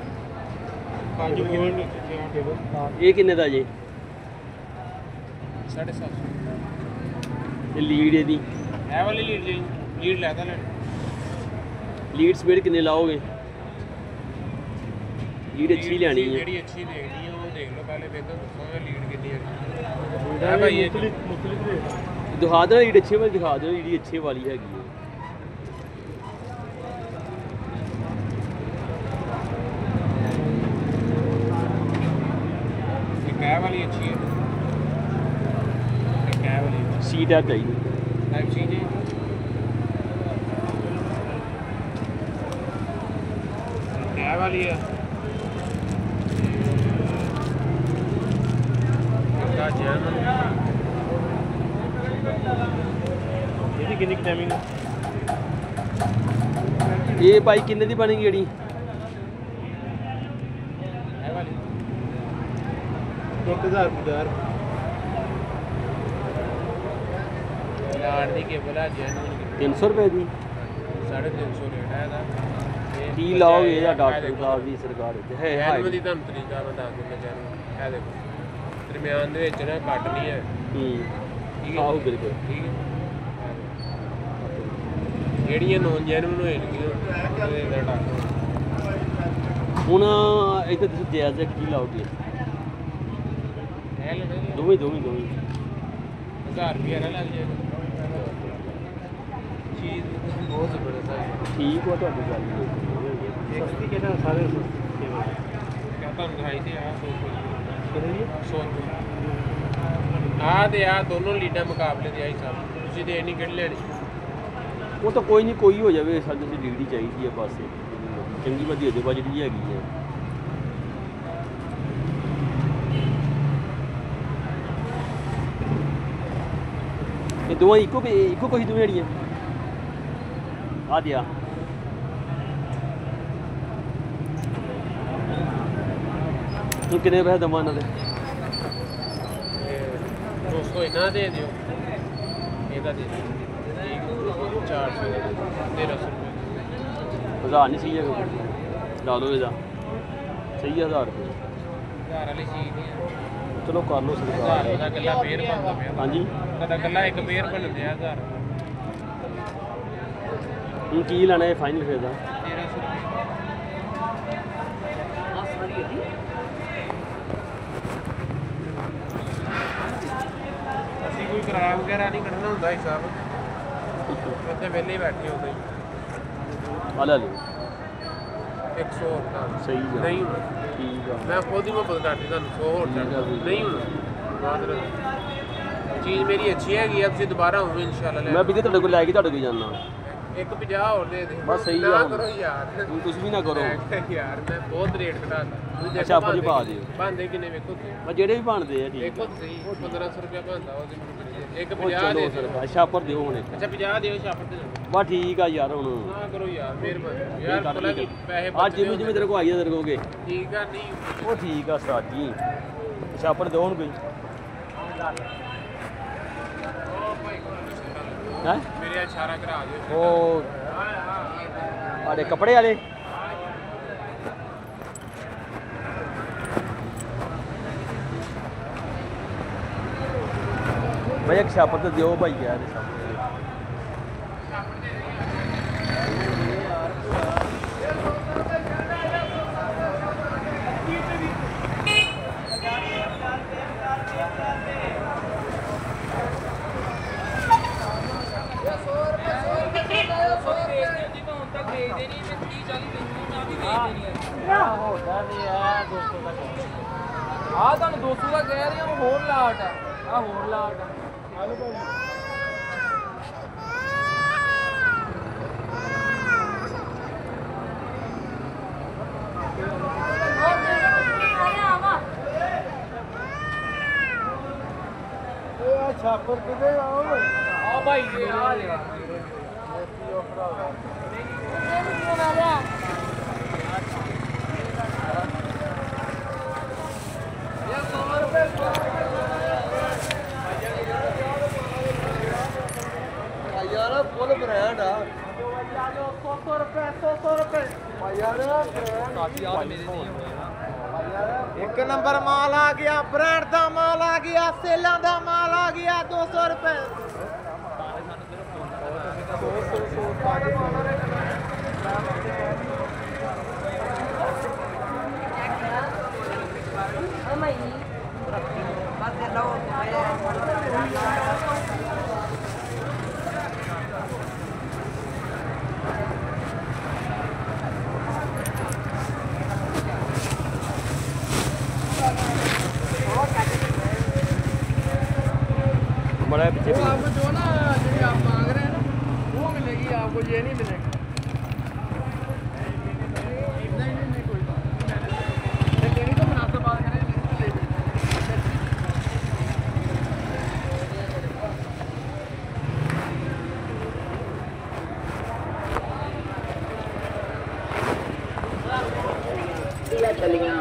5 वोल्ट 166 ये किन्ने दा जी 750 ये लीड ਇਹਦੀ ਇਹ ਵਾਲੀ ਲੀਡ ਲੈਦਾ ਲੈ ਲੀਡ ਸਪੀਡ ਕਿੰਨੇ ਲਾਓਗੇ? ਲੀਡ ਅੱਛੀ ਲੈਣੀ ਹੈ, ਜਿਹੜੀ ਅੱਛੀ ਦੇਖਣੀ ਹੈ ਉਹ ਦੇਖ ਲਓ ਪਹਿਲੇ, ਫਿਰ ਤਾਂ ਦੱਸੋਗੇ ਲੀਡ ਕਿੰਨੀ ਹੈ। ਹੈ ਭਾਈ ਇਹ ਦਿਖਾ ਦੇਣਾ ਲੀਡ ਅੱਛੇ ਵਾਲੀ, ਦਿਖਾ ਦਿਓ ਜਿਹੜੀ ਅੱਛੇ ਵਾਲੀ ਹੈਗੀ ਹੈ। ਇਹ ਵਾਲੀ ਅੱਛੀ ਹੈ, ਇਹ ਵਾਲੀ सी टैप चाहिए, टाइप सी जी। ये वाली है इसका जर्मन, ये कितनी टाइमिंग है? ये भाई किन्ने दी बनेगी जेड़ी? ये वाली 1000 दी केबल है जर्मन 300 रुपए दी 350 रेट है ਇਹਦਾ। ਕੀ ਲਾਓਗੇ ਇਹਦਾ ਡਾਕਟਰ ਸਾਹਿਬ ਦੀ ਸਰਕਾਰ ਵਿੱਚ ਹੈ ਜੈਨੂਅਨ ਦੀ ਤੁਹਾਨੂੰ ਤਰੀਕਾ ਮੈਂ ਦੱਸ ਦਿੰਦਾ। ਜੈਨੂਅਨ ਇਹ ਦੇਖੋ ਦਰਮਿਆਨ ਦੇ ਵਿੱਚ ਨਾ ਕੱਟ ਨਹੀਂ ਹੈ। ਠੀਕ ਹੈ, ਆਹੋ ਬਿਲਕੁਲ ਠੀਕ ਹੈ। ਜਿਹੜੀਆਂ ਨੌਨ ਜੈਨੂਅਨ ਹੋਣਗੀਆਂ ਉਹਦੇ ਦਾ ਡਾਕਟਰ ਹੁਣ ਇੱਥੇ ਤੁਸੀਂ ਜਾਇਜ਼ ਕੀ ਲਾਓਗੇ? ਇਹ ਲੈਣਾ ਦੋਵੇਂ 1000 ਰੁਪਏ ਨਾ ਲੱਗ ਜਾਏਗਾ। चीज़ बहुत ज़बरदस्त है। ठीक हो तो सस्ती के ना सारे ਤੁਹਾਨੂੰ ਦਿਖਾਈ ਤੇ ਆ 100 ਕਿਹੜੇ ਦੀ 100 ਆ ਤੇ ਆ ਦੋਨੋਂ ਲੀਡਾਂ ਮੁਕਾਬਲੇ ਦੇ ਆਈ ਸਭ ਤੁਸੀਂ ਤੇ ਨਹੀਂ ਕਿਹੜੀ ਲੈਣੀ ਉਹ ਤਾਂ ਕੋਈ ਨਹੀਂ ਕੋਈ ਹੋ ਜਾਵੇ ਸਾਨੂੰ ਦੀ ਲੀਡ ਹੀ ਚਾਹੀਦੀ ਹੈ ਬਸ ਚੰਗੀ ਵਧੀਆ ਦੇ ਬਾ ਜਿਹੜੀ ਹੈਗੀ ਹੈ ਇਹ ਦੋਵਾਂ ਇੱਕੋ ਕੋਈ ਦੋਵੇਂ ਜਿਹੜੀਆਂ ਆ ਦਿਆ ਤੂੰ ਕਿੰਨੇ ਪੈਸੇ ਦਵਾਂ ਇਹਨਾਂ ਦੇ 200 ਇਹਨਾਂ ਦੇ ਦਿਓ ਇਹਦਾ ਦੇ ਦਿਓ 400 1300 ਰੁਪਏ 1000 ਨਹੀਂ ਸਹੀ ਹੈਗਾ ਲਾ ਲਓ ਇਹਦਾ ਸਹੀ ਹੈ 1000 ਰੁਪਏ 1000 ਵਾਲੀ ਚੀਜ਼ ਨਹੀਂ ਹੈ ਚਲੋ ਕਰ ਲਓ ਸਰਕਾਰ 1000 ਦਾ ਗੱਲਾ ਫੇਰ ਬਣਦਾ ਪਿਆ ਹਾਂਜੀ ਤੁਹਾਡਾ ਗੱਲਾ ਇੱਕ ਫੇਰ ਬਣਦੇ ਆ 1000 ਹੁਣ ਕੀ ਲੈਣਾ ਹੈ ਫਾਈਨਲ ਫੇਰ ਦਾ 1300 ਰੁਪਏ ਅਸੀਂ ਕੋਈ ਕਿਰਾਇਆ ਵਗੈਰਾ ਨਹੀਂ ਕੱਢਣਾ ਹੁੰਦਾ ਹਿਸਾਬ ਉੱਥੇ ਵਿਹਲੇ ਹੀ ਬੈਠੇ ਹੁੰਦੇ ਆ ਲੈ ਲਓ 100 ਦਾ ਸਹੀ ਆ ਨਹੀਂ ਹੋਣਾ ਠੀਕ ਆ ਮੈਂ ਖੁਦ ਹੀ ਮੁਹੱਬਤ ਕਰਦੀ ਤੁਹਾਨੂੰ 100 ਹੋਰ ਠੀਕ ਆ ਵੀ। ਨਹੀਂ ਹੋਣਾ ਬਾਅਦ ਚੀਜ਼ ਮੇਰੀ ਅੱਛੀ ਹੈਗੀ ਆ ਤੁਸੀਂ ਦੁਬਾਰਾ ਹੋਵੇ ਇਨਸ਼ਾਅੱਲਾ ਲੈ ਮੈਂ ਵੀ ਤੁਹਾਡੇ ਕੋਲ ਲੈ ਕੇ ਤੁਹਾਡੇ ਕੋਲ ਜਾਣਾ ਇੱਕ 50 ਹੋਰ ਦੇ ਦੇ ਬਸ ਸਹੀ ਆ ਨਾ ਹੁਣ। ਕਰੋ ਯਾਰ ਤੂੰ ਕੁਝ ਵੀ ਨਾ ਕਰੋ ਯਾਰ ਮੈਂ ਬਹੁਤ ਰੇਟ ਘਟਾਤਾ ਅੱਛਾ, ਆਪਾਂ ਜੀ ਪਾ ਦਿਓ। ਬੰਦੇ ਕਿੰਨੇ ਵੇਖੋ ਤੁਸੀਂ ਮੈਂ ਜਿਹੜੇ ਵੀ ਬਣਦੇ ਆ ਠੀਕ ਦੇਖੋ ਤੁਸੀਂ 1500 ਰੁਪਏ ਬੰਦਾ ਉਹਦੇ ਇੱਕ ਉਹ 50 ਦੇ ਚਲੋ ਦਿਓ ਸਰ ਛਾਪਰ ਦਿਓ ਹੁਣ ਇੱਕ ਅੱਛਾ 50 ਦਿਓ ਛਾਪਰ ਤੇ ਬਸ ਠੀਕ ਆ ਯਾਰ ਹੁਣ ਨਾ ਕਰੋ ਯਾਰ ਮਿਹਰਬਾਨੀ ਇਹ ਯਾਰ ਕਰ ਭਲਾ ਠੀਕ ਕੀ ਆ। ਪੈਸੇ ਅੱਜ ਜਿਵੇਂ ਜਿਵੇਂ ਤੇਰੇ ਕੋਲ ਆਈ ਆ ਤੇਰੇ ਕੋਲ ਠੀਕ ਆ ਨਹੀਂ ਉਹ ਠੀਕ ਆ ਸਰ ਜੀ ਛਾਪਰ ਦਿਓ ਹੁਣ ਕੋਈ ਹੈ ਮੇਰੇ ਇਸ਼ਾਰਾ ਕਰਾ ਦਿਓ ਉਹ ਆੜੇ ਕੱਪੜੇ ਵਾਲੇ ਭਾਈ ਇੱਕ ਛਾਪਰ ਤੇ ਦਿਓ ਭਾਈ ਯਾਰ ਇਹ ਛਾਪਰ ਆ ਤੁਹਾਨੂੰ 200 ਦਾ ਕਹਿ ਰਹੀ ਹਾਂ ਹੋਰ ਲਾਟ ਆ ਆ ਹੋਰ ਲਾਟ ਆ ਹਲੋ ਭਾਈ ਇਹ ਛਾਪਰ ਕਿਤੇ ਆਓ ਆ ਭਾਈ ਇਹ ਆ ਲੈ ਯਾਰ ਫੁੱਲ ਬ੍ਰਾਂਡ ਆ 100 ਰੁਪਏ ਯਾਰ ਕਾਫੀ ਆ ਮੇਰੇ ਨਹੀਂ ਹੋਇਆ ਇੱਕ ਨੰਬਰ ਮਾਲ ਆ ਗਿਆ ਬ੍ਰਾਂਡ ਦਾ ਮਾਲ ਆ ਗਿਆ ਸੇਲਾਂ ਦਾ ਮਾਲ ਆ ਗਿਆ 200 ਰੁਪਏ बड़ा पीछे वो आपको जो ना जो आप मांग रहे हैं ना वो मिलेगी आपको ये नहीं मिलेगा नहीं कोई बात नहीं लेनी तो मुनासिब बात करें लेनी तो ले चलियाँ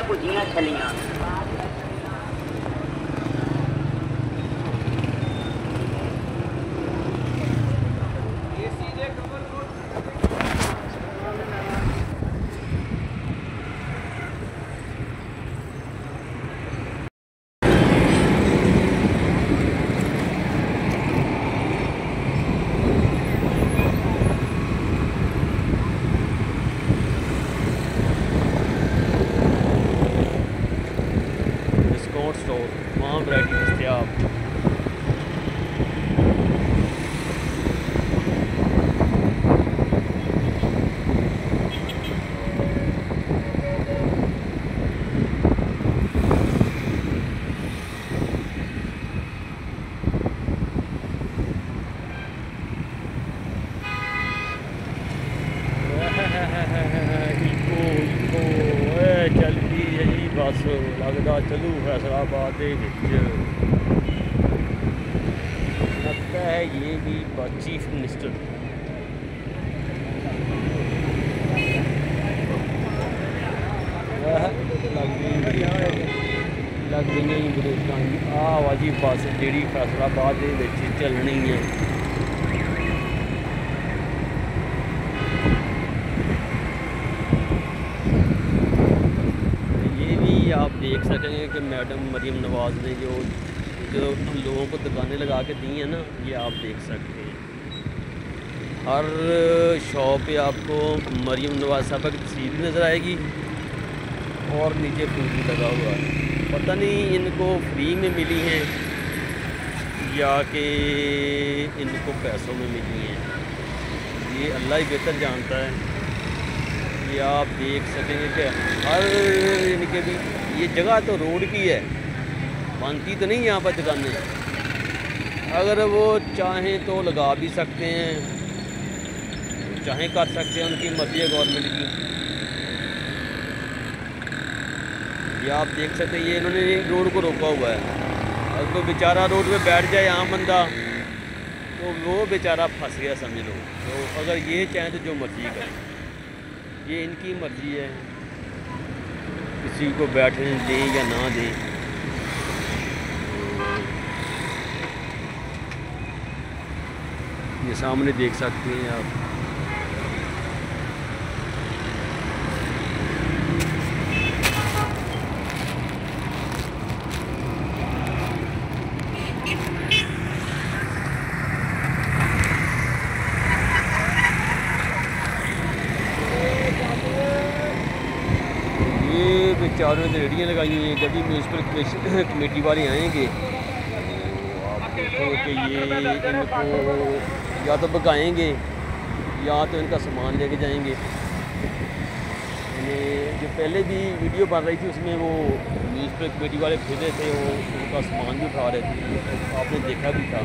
भुजियां छलियां। डिस्काउंट स्टोर, वहाँ वैरायटी दस्तियाब। चलती यही बस लगता चलू फैसलाबाद के विच। लगता है ये भी चीफ मिनिस्टर लग गई ब्रेकां आ जी बस जी फैसलाबाद के विच चलनी है। आप देख सकेंगे कि मैडम मरीम नवाज़ ने जो लोगों को दुकानें लगा के दी हैं ना, ये आप देख सकते हैं। हर शॉप पे आपको मरीम नवाज़ साहबा की तस्वीर भी नज़र आएगी और नीचे फूल भी लगा हुआ है। पता नहीं इनको फ्री में मिली हैं या कि इनको पैसों में मिली हैं, ये अल्लाह ही बेहतर जानता है। ये आप देख सकेंगे कि हर इनके भी ये जगह तो रोड की है, बनती तो नहीं यहाँ पर दुकानें। अगर वो चाहें तो लगा भी सकते हैं, चाहें कर सकते हैं, उनकी मर्जी है गवर्नमेंट की। ये आप देख सकते हैं, ये इन्होंने रोड को रोका हुआ है। अगर कोई बेचारा रोड पे बैठ जाए आम बंदा तो वो बेचारा फंस गया समझ लो। तो अगर ये चाहें तो जो मर्जी करें, ये इनकी मर्जी है, किसी को बैठने दें या ना दें। ये सामने देख सकते हैं आप। चारों में रेडियाँ लगाई हुई हैं। जब भी म्यूनसिपल कमेटी वाले आएंगे तो आप देखोगे कि ये इनको या तो भगाएंगे या तो इनका सामान लेके जाएंगे। जो पहले भी वीडियो बन रही थी उसमें वो म्यूनसिपल कमेटी वाले फिरे थे, वो उनका सामान भी उठा रहे थे, आपने देखा भी था।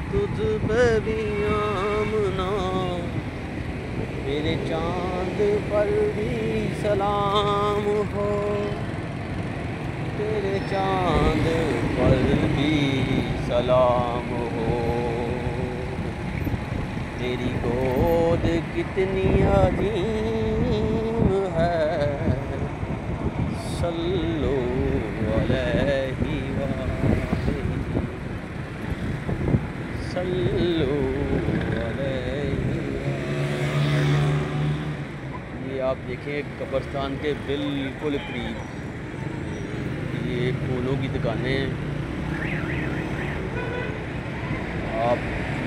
तुझ पे भी आमना, मेरे चांद पर भी सलाम हो, तेरे चांद पर भी सलाम हो। तेरी गोद कितनी अजीम है, सल्लो अलैहि ये आप देखें कब्रिस्तान के बिल्कुल करीब ये फूलों की दुकानें हैं। आप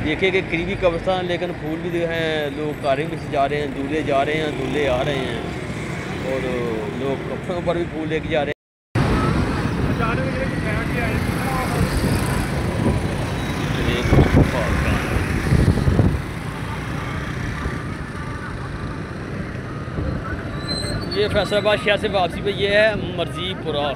देखें कि करीबी कब्रिस्तान, लेकिन फूल भी जो हैं लोग कारें में से जा रहे हैं, दूल्हे जा रहे हैं, दूल्हे आ रहे हैं और लोग कपड़ों पर भी फूल लेके जा रहे हैं। ये फैसलाबाद शहर से वापसी पे ये है मर्जीपुरा।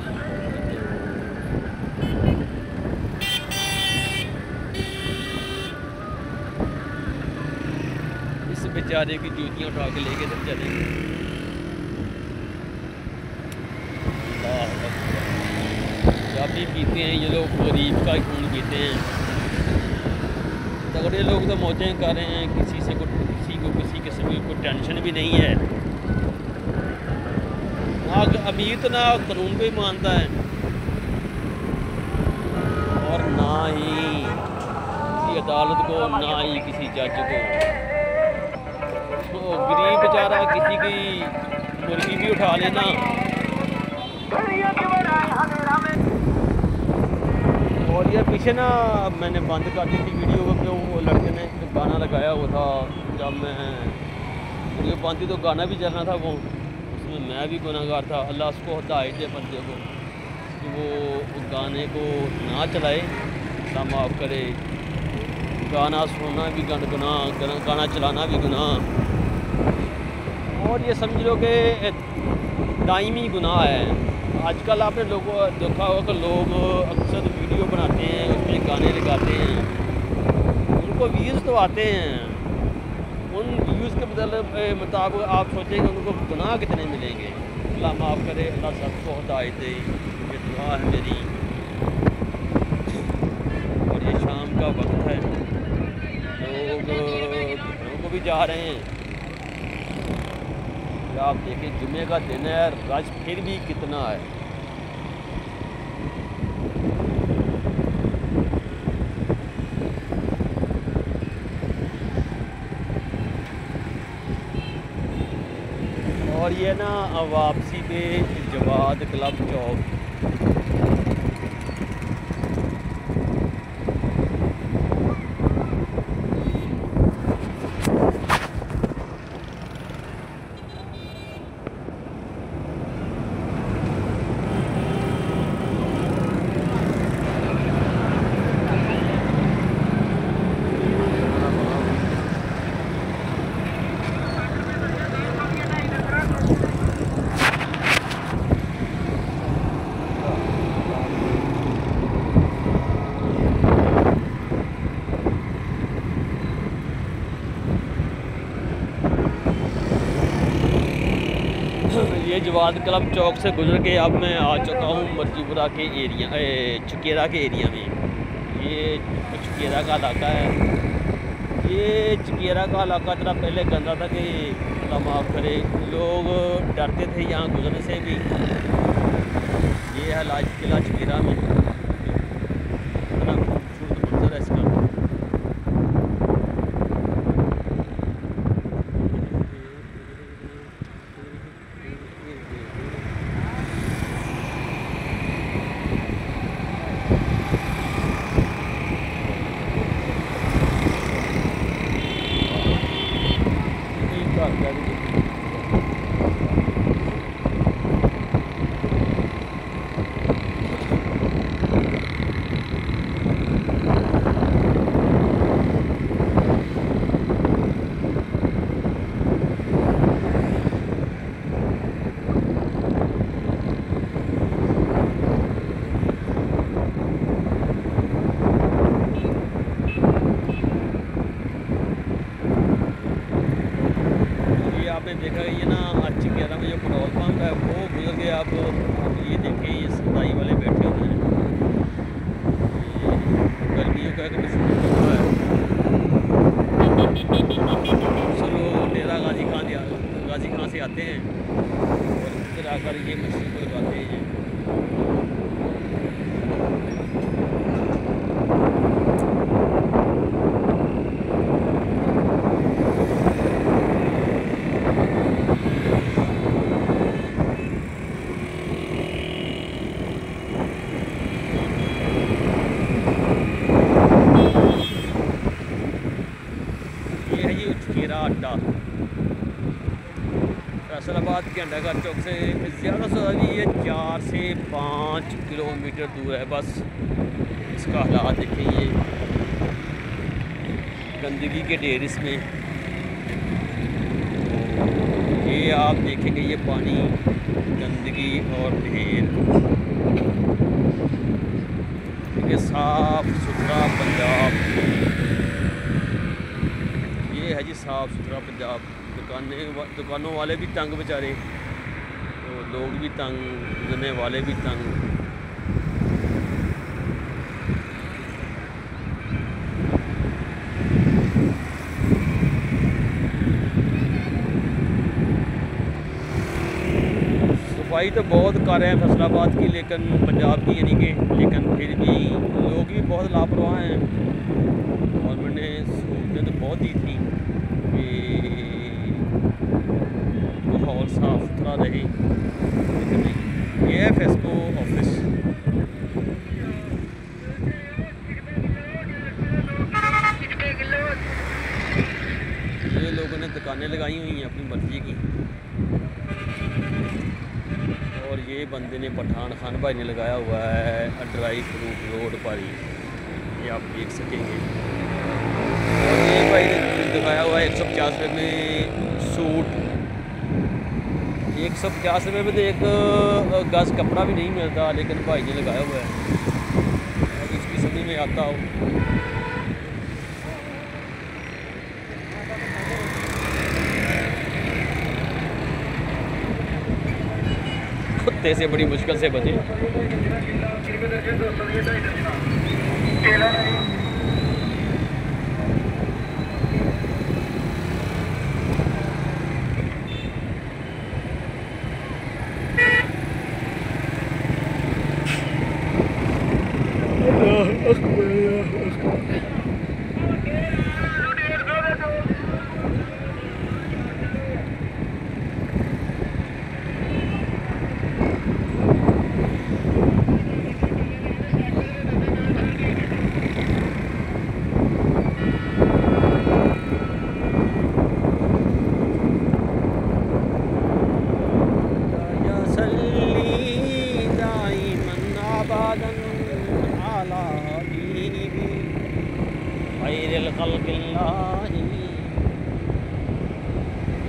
इस बेचारे की जूतियाँ उठा के लेके तब चलेंगे। शराबी पीते हैं ये लोग, गरीब का खून पीते हैं। तगड़े लोग तो मौजें कर रहे हैं, किसी किस्म की कोई टेंशन भी नहीं है। ना अमीर तो ना कानून को ही मानता है और ना ही किसी अदालत को, ना ही किसी जज को। तो गरीब बेचारा किसी की मुर्गी भी उठा लेना। और ये पीछे ना मैंने बंद कर दी थी वीडियो को, वो लड़के ने गाना लगाया हुआ था। जब मैं वीडियो बंद थी तो गाना भी चलना था, वो उसमें मैं भी गुनाहगार था। अल्लाह उसको हिदायत दे बंदे को कि वो गाने को ना चलाए, अल्लाह माफ़ करे। गाना सुनना भी गुनाह, गाना चलाना भी गुनाह। और ये समझ लो कि दायमी गुनाह है। आजकल आपने लोगों देखा होगा कि लोग अक्सर वीडियो बनाते हैं, उसमें गाने लगाते हैं, उनको व्यूज़ तो आते हैं। उन व्यूज़ के मुताबिक आप सोचें कि उनको गुनाह कितने मिलेंगे। अल्लाह माफ़ करे, अल्लाह सबको हिदायत दे, ये दुआ है मेरी। और ये शाम का वक्त है, लोग घरों को भी जा रहे हैं। आप देखें जुम्मे का दिन है, रश फिर भी कितना है। और ये ना वापसी पे जवाद क्लब चौक, ये जवाद क्लब चौक से गुजर के अब मैं आ चुका हूँ मर्जीपुरा के एरिया, चुकेरा के एरिया में। ये चुकेरा का इलाका है। ये चुकेरा का इलाका इतना पहले गंदा था कि अल्लाह माफ़ करे, लोग डरते थे यहाँ गुजरने से भी। ये है लाल किला चुकेरा में, इतना खूबसूरत मंजर है इसका। आपने देखा ये ना चुकेरा में जो पेट्रोल पंप है वो गुजर गया। अब ये देखें, ये सफाई वाले बैठे हुए हैं। गर्मियों का एक मशहूर जगह है, सब लोग डेरा गाजी खां से आते हैं और फिर आकर ये मछली को लगाते हैं। चुकेरा अड्डा फैसलाबाद के अंडागढ़ चौक से ज़्यादा से ज़्यादा ये 4 से 5 किलोमीटर दूर है बस। इसका हालात देखें, ये गंदगी के ढेर इसमें। ये आप देखेंगे ये पानी, गंदगी और ढेर। ये साफ़ सुथरा पंजाब, ये है जी साफ़ सुथरा पंजाब। दुकानों वाले भी तंग बेचारे, तो लोग भी तंग, गुजरने वाले भी तंग। सफाई तो बहुत कर रहे हैं फैसलाबाद की, लेकिन पंजाब की यानी कि, लेकिन फिर भी लोग भी बहुत लापरवाह हैं। गवर्नमेंट ने सहूलतें तो बहुत दी थी कि माहौल साफ सुथरा रहे, लेकिन ये है फेस्को ऑफिस। ये लोगों ने दुकानें लगाई हुई हैं अपनी मर्जी की, और ये बंदे ने पठान खान भाई ने लगाया हुआ है ड्राई फ्रूट रोड पर ही, ये आप देख सकेंगे। और ये भाई ने लगाया हुआ है 150 रुपये में सूट। 150 रुपये में तो एक गज कपड़ा भी नहीं मिलता, लेकिन भाई ने लगाया हुआ है। और इसकी समझ में आता हो कुत्ते से बड़ी मुश्किल से बचे।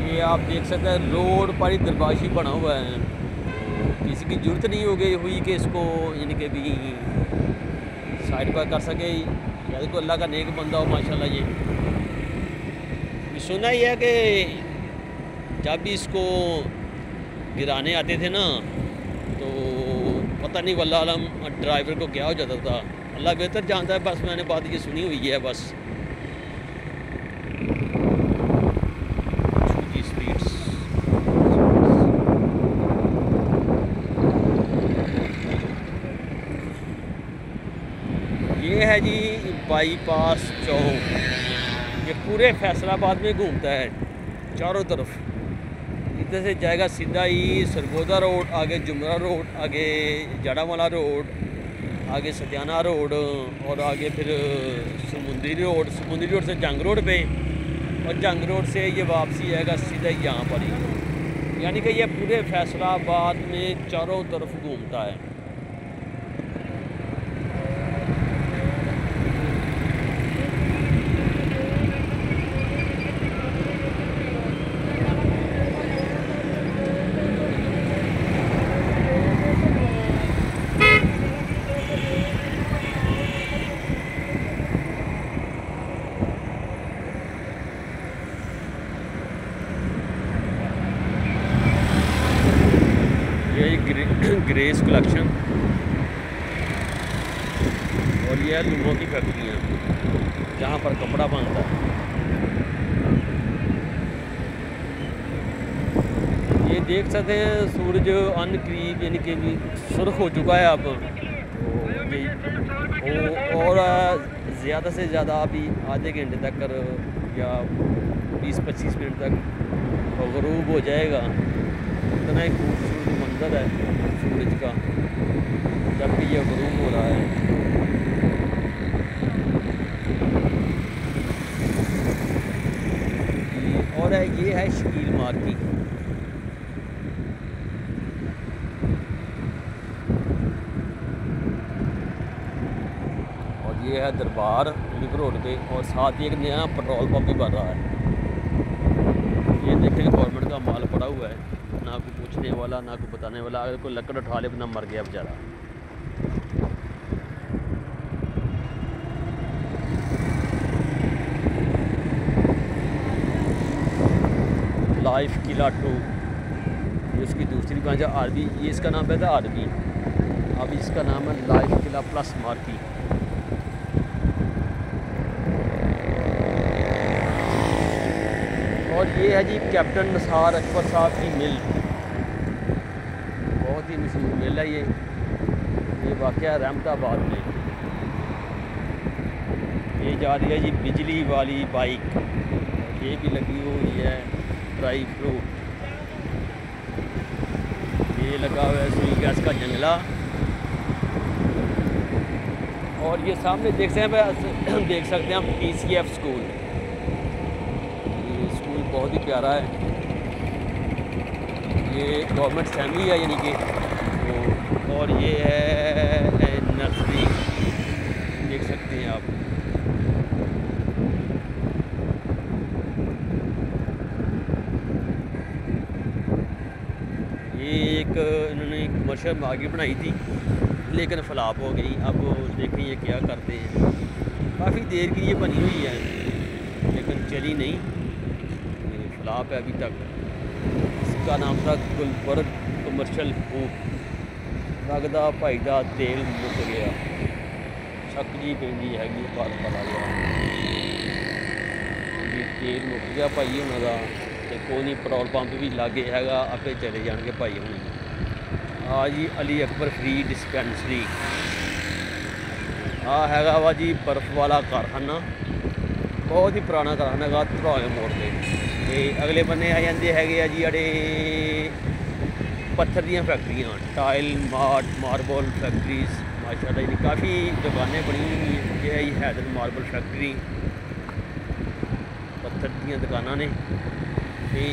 ये आप देख सकते हैं रोड पर ही दरबाशी बना हुआ है, किसी की जरूरत नहीं हो गई हुई कि इसको यानी कि भी साइड पर कर सके, या तो अल्लाह का नेक बंदा हो माशाल्लाह। ये सुना ही है कि जब भी इसको गिराने आते थे ना, तो पता नहीं वल्लाह आलम ड्राइवर को क्या हो जाता था, अल्लाह बेहतर जानता है। बस मैंने बात ये सुनी हुई है बस। ये है जी बाईपास चौक, ये पूरे फैसलाबाद में घूमता है चारों तरफ। इधर से जाएगा सीधा ही सरगोदा रोड, आगे जुमरा रोड, आगे जाड़ावाला रोड, आगे सत्याना रोड, और आगे फिर समुंदरी रोड, समुंदरी रोड से जंग रोड पे, और जंग रोड से ये वापसी आएगा सीधा यहाँ पर ही। यानी कि ये पूरे फैसलाबाद में चारों तरफ घूमता है। ग्रेस कलेक्शन, और ये है लुमो की फैक्ट्रियाँ जहाँ पर कपड़ा बनता है। ये देख सकते हैं सूरज अन करीब यानी कि सुर्ख हो चुका है अब, और ज़्यादा से ज़्यादा अभी आधे घंटे तक या 20-25 मिनट तक ग़ुरूब हो जाएगा। इतना ही खूबसूरत मंजर है सूरज का जबकि ये ग़ुरूब हो रहा है। और ये है शकील मार्की, और ये है दरबार लिंक रोड पे, और साथ ही एक नया पेट्रोल पंप भी बन रहा है। ये देखें गवर्नमेंट का माल पड़ा हुआ है, ना कोई पूछने वाला ना कोई बताने वाला। अगर कोई लकड़ उठा ले अपना मर गया बेचारा। लाइफ किला 2, ये उसकी दूसरी ब्रांच है आरबी। ये इसका नाम है था आरबी, अब इसका नाम है लाइफ किला प्लस मार्की। और ये है जी कैप्टन निसार अकबर साहब की मिल। ये वाक़या रहमताबाद में। ये जा रही है जी बिजली वाली बाइक, ये भी लगी हुई है ड्राई फ्रूट। ये लगा हुआ है सुई गैस का जंगला। और ये सामने देख सकते हैं देख सकते हैं हम PCF स्कूल। ये स्कूल बहुत ही प्यारा है। ये गवर्नमेंट असेंबली है यानी कि तो, और ये है नर्सरी, देख सकते हैं आप। ये एक इन्होंने कमर्शियल मार्केट बनाई थी लेकिन फ्लॉप हो गई। अब देखें ये क्या करते हैं। काफ़ी देर की ये बनी हुई है लेकिन चली नहीं, ये फ्लॉप है अभी तक। इसका नाम था गुलबर्ग कमर्शियल फूड। लगदा भाई का तेल मुक गया, शक जी पैंदी हैगी पर पता गया भी तेल मुक गया भाई होना का। तो कोई नहीं, पेट्रोल पंप भी लागे हैगा, आपे चले जाएंगे भाई होनी। हाँ जी, अली अकबर फ्री डिस्पेंसरी हैगा वा जी बर्फ़ वाला कारखाना, बहुत ही पुराना कारखाना गा धरवाए मोड़ पे। ते अगले बन्ने आ जाते है जी अड़े पत्थर दियाँ फैक्ट्रियाँ, टाइल मार्बल फैक्ट्रीज माशाल्लाह जी। काफ़ी दुकानें बनी हुई हैं। ये है हैदर मार्बल फैक्ट्री, पत्थर दियाँ दुकानां ने। ते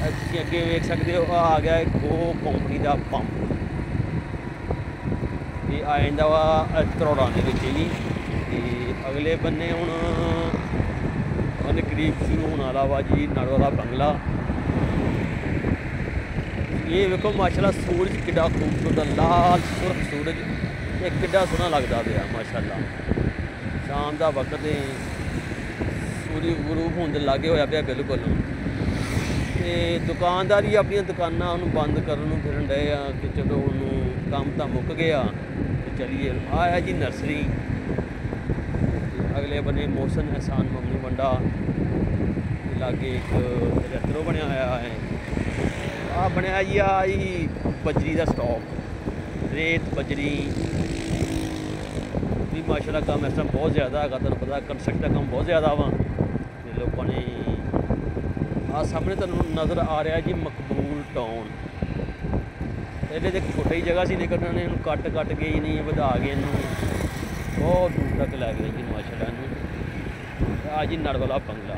असीं अगे वेख सकते हो आ गया गो कंपनी का पंप। ये आ जाता वा धरौड़ा के विच जी। ते अगले बन्ने हुण करीब शुरू होने वाला वा जी नड़ वाला बंगला। ये वेखो माशाल्लाह सूरज किड्डा खूबसूरत, लाल सुरख सूरज, ये किड्डा सोहना लगता पिया माशाल्लाह। शाम का वक्त सूरज गुरूब होने दे लागे होया पिया बिल्कुल। तो दुकानदार ही अपन दुकाना बंद करन फिरन डे आ कि चलो उन्होंने काम तो मुक गया तो चलिए। आया जी नर्सरी, अगले बने मोहसन एहसान ममनी मंडा लागे एक रेस्तरो बनया हुआ है। आ बनया जी आई बजरी का स्टॉक, रेत बजरी भी माशाल्लाह काम इस टाइम बहुत ज़्यादा है। तुहानूं पता कंस्ट्रक्ट का काम बहुत ज़्यादा वा। तो लोगों ने सामने तुहानूं नज़र आ रहा है जी मकबूल टाउन। पहले तो छोटी ही जगह सी लेकिन उन्होंने इन्हूं कट के ही नहीं वधा के इन्हूं बहुत दूर तक लै गए जी माशाल्लाह। आ जी नड़ वाला बंगला,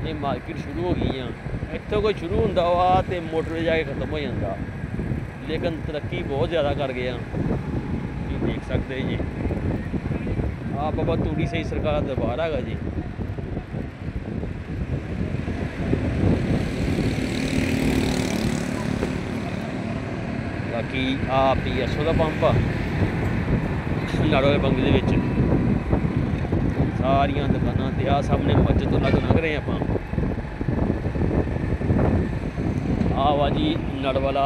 ये मार्केट शुरू हो गई हैं। इत्थों कोई शुरू होंदा वा तो मोटरवे जाके खत्म हो जाता, लेकिन तरक्की बहुत ज़्यादा कर गया जी, देख सकते जी। बाबा तूड़ी सही सरकार दरबार हैगा जी। बाकी PSO का पंप आ नड़ वाले बंगले विच। सारिया दुकानां ते आ सामने मस्जिद तो लग रहे हैं आप। वा जी नड़ वाला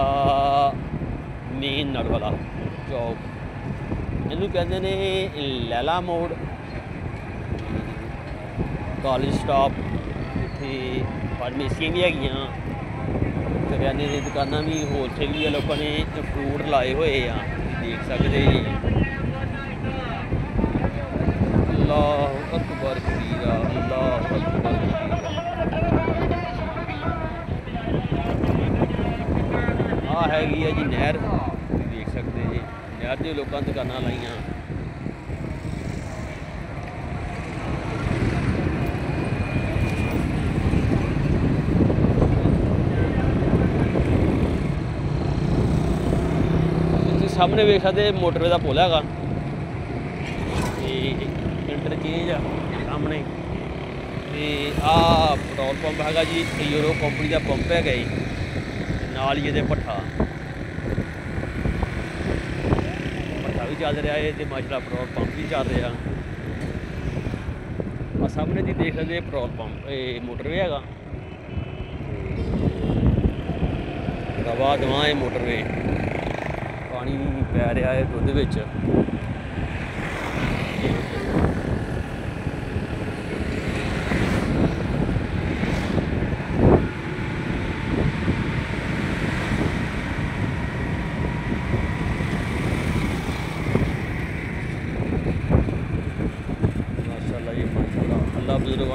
मेन नड़ वाला चौक, इनू कहते ने लैला मोड़। कॉलेज स्टाप, इत्थे फार्मेसियां भी हैगियां, करियाने दी दुकानां भी, होलसेल भी लोगों ने फ्रूट लाए हुए हैं, देख सकते जी। अल्लाह अकबर कबीरा, अल्लाह अकबर कबीरा। हैगी है जी नहर, देख सकते जी। नहर जो लोगों दुकानां लाइया। सामने वेख सकते मोटरवे का पुल हैगा, इंटरचेंज आ सामने। आ पेट्रोल पंप हैगा जी, यूरो कंपनी का पंप है जी। नाल ही ये भट्ठा भी चल रहा है तो माशाल्लाह पेट्रोल पंप भी चल रहा। सामने जी देख सकते पेट्रोल पंप, मोटरवे हैगा। दवा दवा है मोटरवे, पानी पै रहा है दुध विच।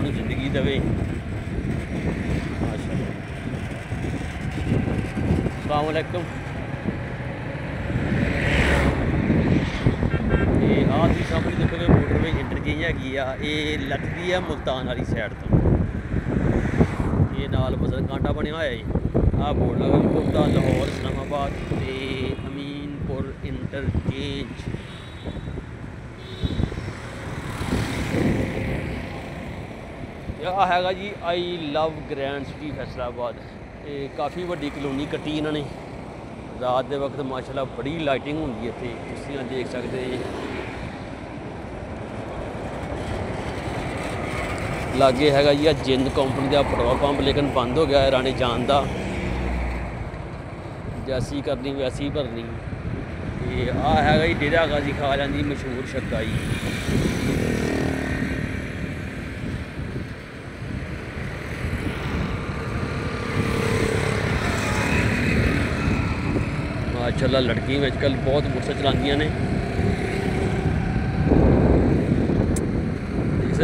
उन्होंने जिंदगी देवे माशाअल्लाह। अस्सलाम वालेकुम। आह तुसीं सामने देखोगे मोटरवे इंटरचेंज हैगी आ, ये लगती है मुल्तान वाली साइड तो, ये नाल बसर कांटा बनया होया है। आह बोर्ड लगा कोटा लाहौर इस्लामाबाद ते अमीनपुर इंटरचेंज। यह हैगा जी I love grand city Faisalabad. ये काफ़ी वड्डी कलोनी कट्टी इन्होंने रात के वक्त माशाल्लाह बड़ी लाइटिंग होंदी है इत्थे, तुसीं देख सकते जी। लागे हैगा जी जिंद कंपनी का पेट्रोल पंप, लेकिन बंद हो गया है राणे जान का, जैसी करनी वैसी भरनी। ते आ हैगा जी डेरा गाजी खालियां दी मशहूर शक्काई। माशाल्लाह लड़कियां अजकल बहुत मोटरसाइकिल चलांदियां ने।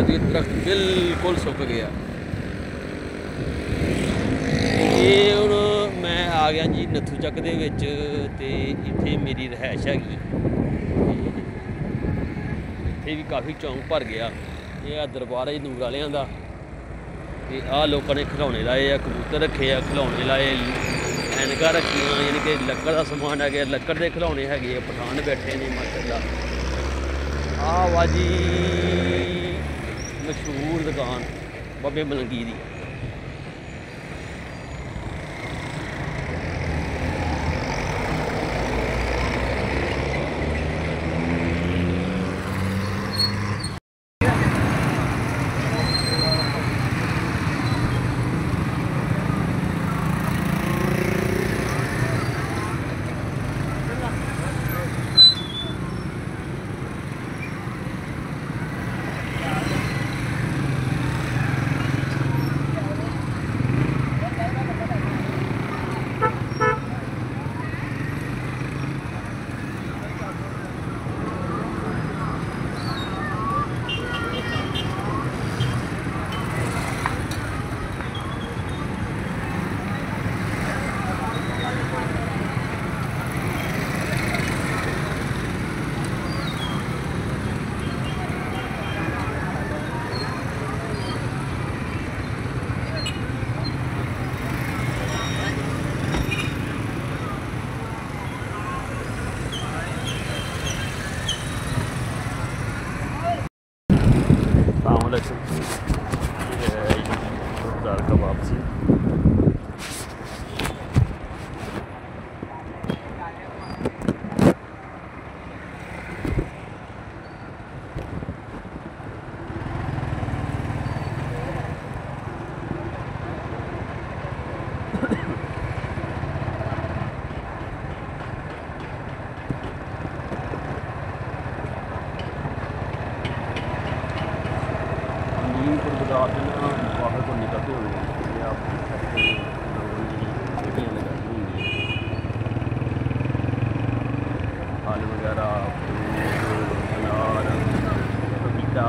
दरख्त बिल्कुल सुक गया। ये हुण मैं आ गया जी नत्थू चक दे विच ते इत्थे मेरी रहायश हैगी। इत्थे भी काफ़ी चौंक भर गया। ये दरबार है नूर वालियां दा ते आह लोगों ने खिलौने लाए आ, कबूतर रखे आ, खिलौने लाए, ऐनकां रखियां, यानी कि लक्कड़ का समान है, लक्कड़ के खिलौने है, पठान बैठे ने माशाल्लाह। आह वाह जी मशहूर दुकान बाबे मलंगी दी। का वापसी बाहर को निकलते हुए ये आप सीढ़ियाँ लगाई हुई हैं, फल वगैरह, अनार, पपीता,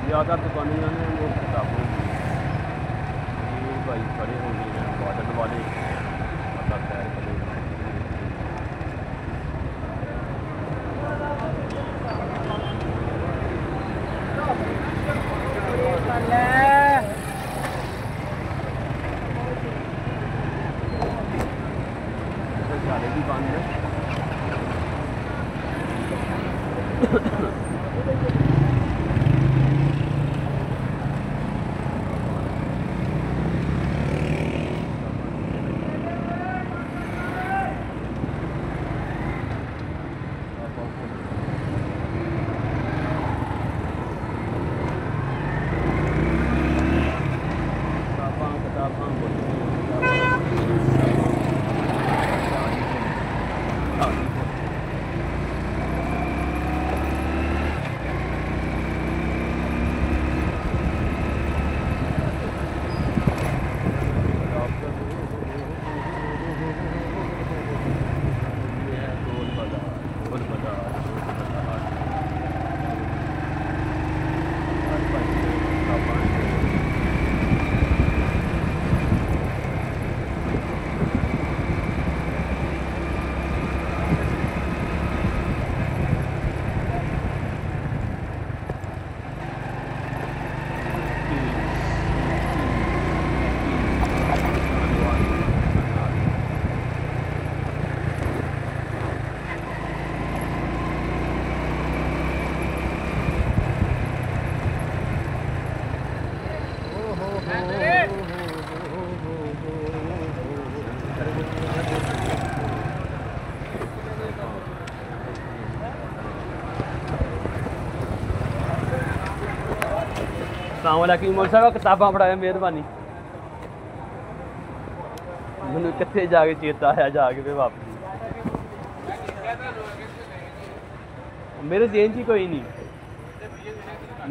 ज़्यादा दुकानें हैं वो किताबों की। ये भाई खड़े हो गए हैं बादल वाले, मतलब सैर करें। भी बंद है। अस्सलामुअलैकुम मौलवी साहब किताबां पढ़ाया मेहरबानी मैंने कितने जाके चेता आया जाके फिर वापस मेरे जेन जी कोई नहीं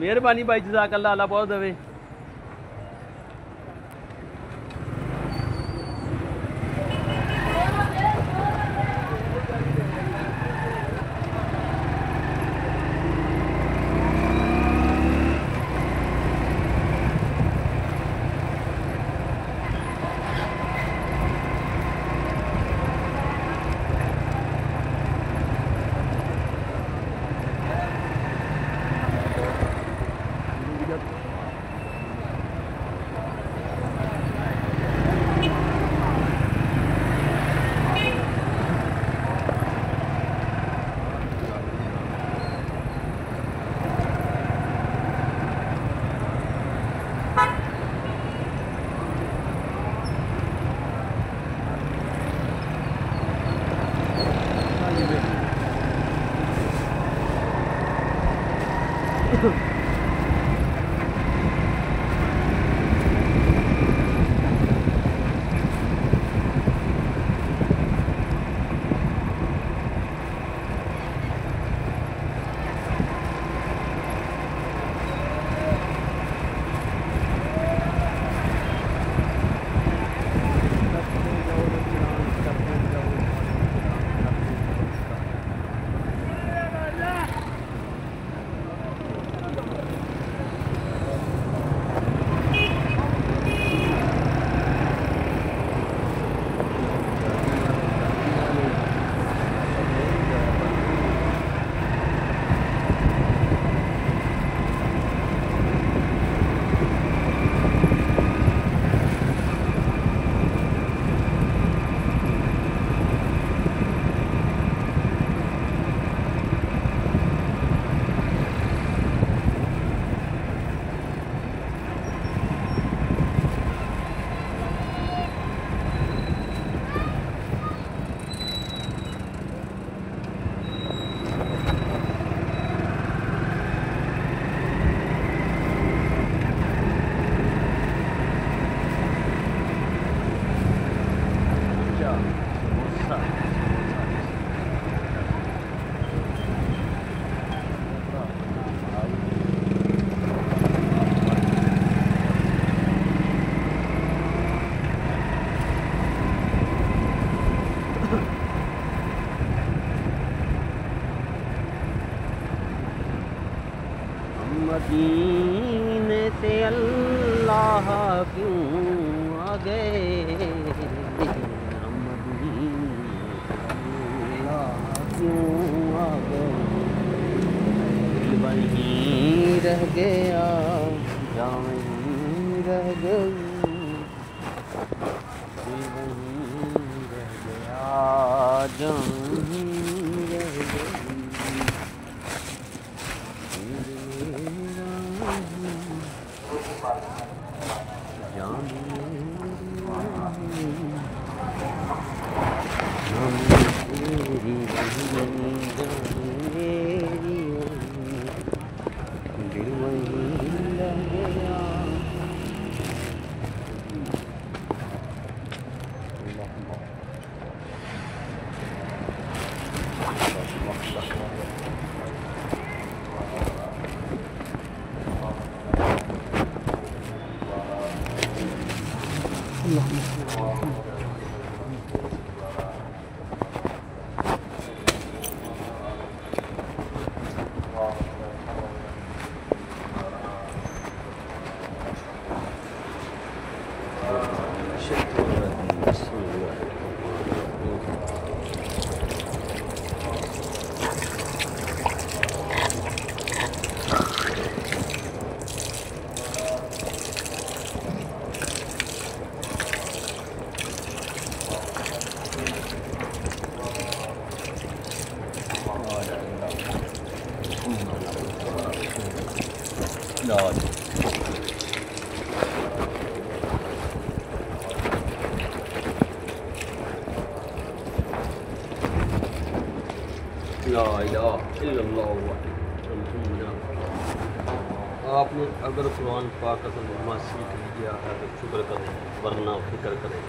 मेहरबानी भाई जज़ाकल्लाह अल्लाह बहुत देवे मदीने से अल्लाह क्यों आ गए हम मदीने से अल्लाह क्यों आ गए दिल वहीं रह गया जान वहीं रह गई दिल वहीं रह गया जान वहीं रह गई ला इलाहा इल्लल्लाह आपने अगर कुरान पाक का तर्जुमा सीख लिया है तो शुक्र करें, वरना फिक्र करें।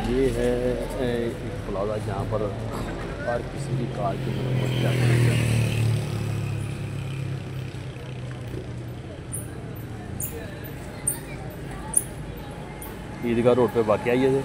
ये है एक प्लाजा जहाँ पर हर किसी की कार की मरम्मत जाती है। ईदगाह रोड पे वाक़या ये है।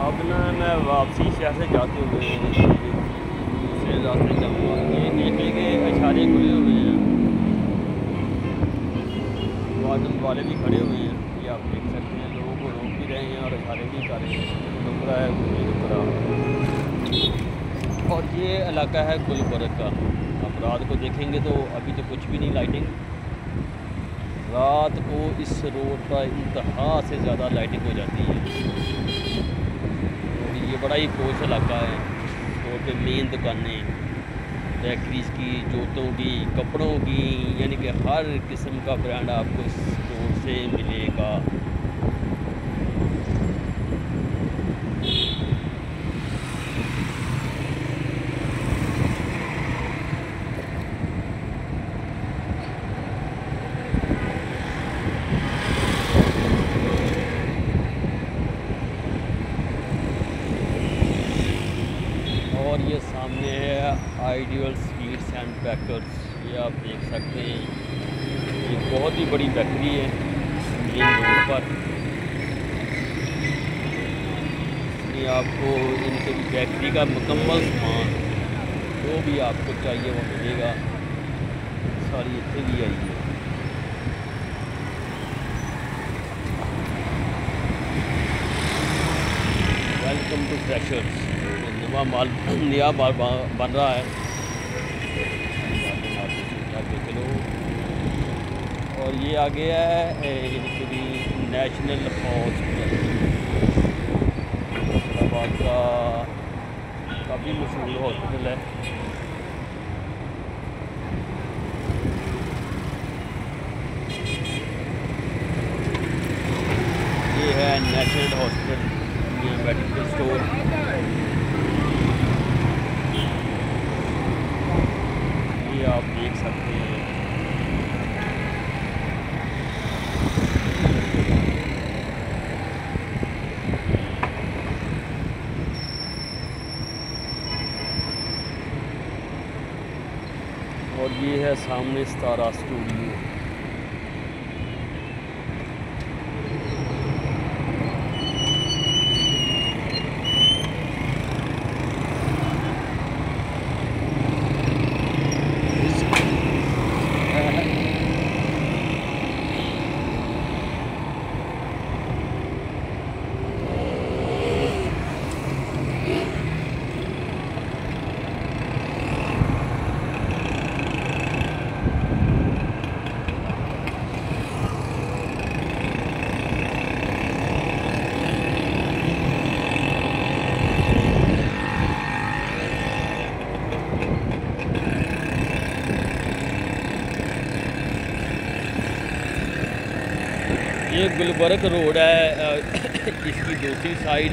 अब ना मैं वापसी शहर से जाते हुए दूसरे रास्ते जाऊँगा। ये देखने के इशारे खुले हुए हैं, वार्डन वाले भी खड़े हुए हैं, ये आप देख सकते हैं। लोगों को रोक भी रहे हैं और इशारे भी कर रहे हैं, रुक रहा है कोई रुक रहा। और ये इलाका है गुलबर्ग का। अब रात को देखेंगे तो अभी तो कुछ भी नहीं लाइटिंग, रात को इस रोड पर इंतहा से ज़्यादा लाइटिंग हो जाती है। ये बड़ा ही पोश इलाका है। रोड पे मेन दुकानें, बेकरीज की, जूतों की, कपड़ों की, यानी कि हर किस्म का ब्रांड आपको इस रोड से मिलेगा। और ये सामने है आइडियल स्वीट्स एंड बेकर्स, ये आप देख सकते हैं। ये बहुत ही बड़ी बेकरी है, मेन रोड पर। ये आपको इनके बेकरी का मुकम्मल सामान जो भी आपको चाहिए वो मिलेगा, सारी इतने भी आई है। Welcome to freshers. नया माल बन रहा है, चलो। और ये आ गया है इनके भी नेशनल हॉस्पिटल हैदराबाद का, काफ़ी मशहूर हॉस्पिटल है। ये है नेशनल हॉस्पिटल मेडिकल स्टोर। ये आप देख सकते हैं। और ये है सामने सितारा स्टूडियो। ये गुलबर्ग रोड है, इसकी दूसरी साइड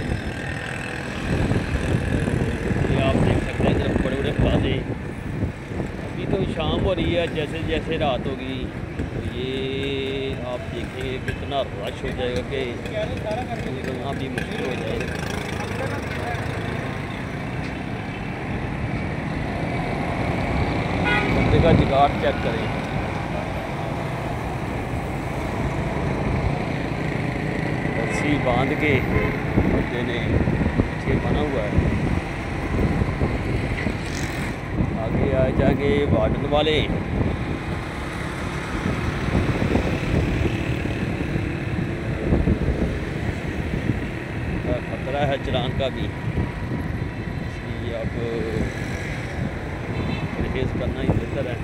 ये आप देख सकते हैं इधर बड़े बड़े प्लाजे। अभी तो शाम हो रही है, जैसे जैसे रात होगी तो ये आप देखेंगे कितना रश हो जाएगा कि निकलना भी मुश्किल हो जाएगा। बंदे का जुगाड़ चेक करें। रस्सी बांध के बंदे ने पीछे बना हुआ है। आगे आ जाएंगे वार्डन वाले। खतरा है चलान का भी, इसलिए आप परहेज करना ही बेहतर है।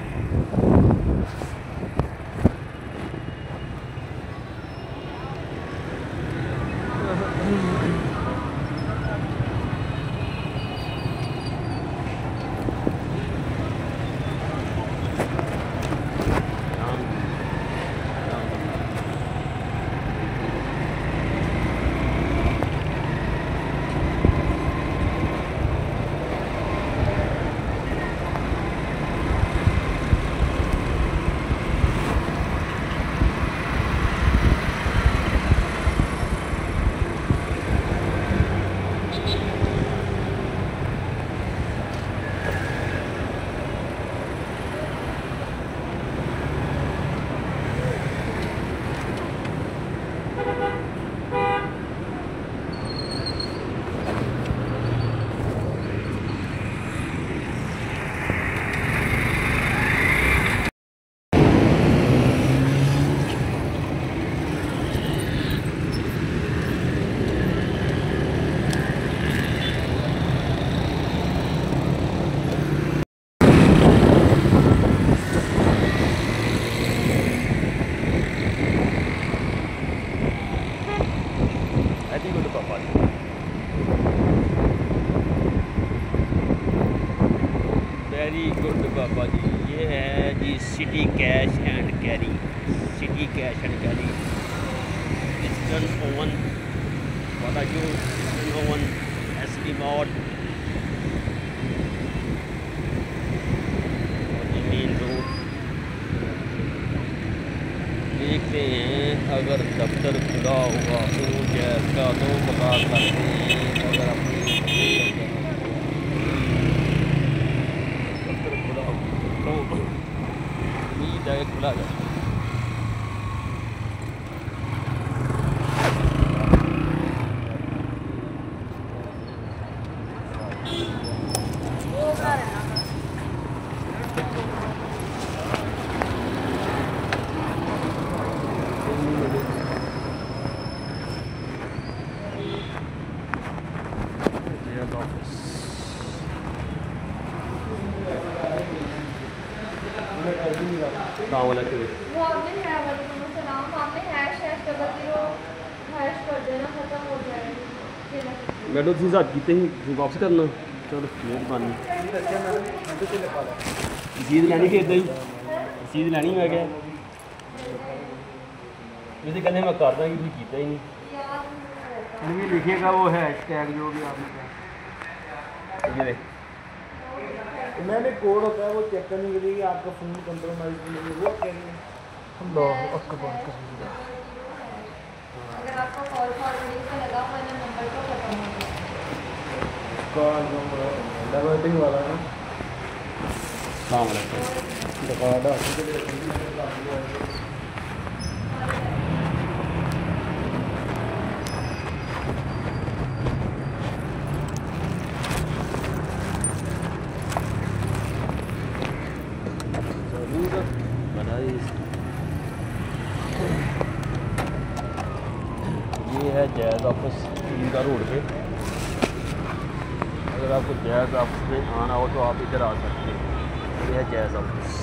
वेरी गुड बाबा जी। ये है जी city cash and carry, city cash and carry eastern oven, वाटाजू ईस्टर्न ओवन, एसडी मॉड और ये मेन रोड। देखते हैं अगर दफ्तर खुला हुआ हो जैसा तो बता सकते हैं। अगर अपनी उम्मीद है खुला जाए। वालेकुम। वो आपने है वालेकुम अस्सलाम, आपने hash hash double zero hash कर देना, खत्म हो जाएगा। मैडम जी साथ कीते ही वापस करना। चलो मेहरबानी। रसीद लैनी कि इदां ही रसीद लैनी मैं क्या इसी कहने मैं कर दा कि कीता ही नहीं। नहीं लिखिएगा वो हैशटैग जो भी आपने कहा। ये देख मैंने कोड होता है वो चेक करने के लिए कि आपका फ़ोन कंप्रोमाइज़ के लिए वो कहेंगे अल्लाह अकबर कबीरा। अगर आपको कॉल फॉरवर्डिंग का लगा मैंने नंबर को खत्म हो गया का जो डाइवर्टिंग वाला है ना अस्सलाम वालेकुम। दफाड़ा ये है जैज़ ऑफिस ईदगाह रोड पे। अगर आपको जैज़ ऑफिस में आना हो तो आप इधर आ सकते हैं। ये है जैज़ ऑफिस।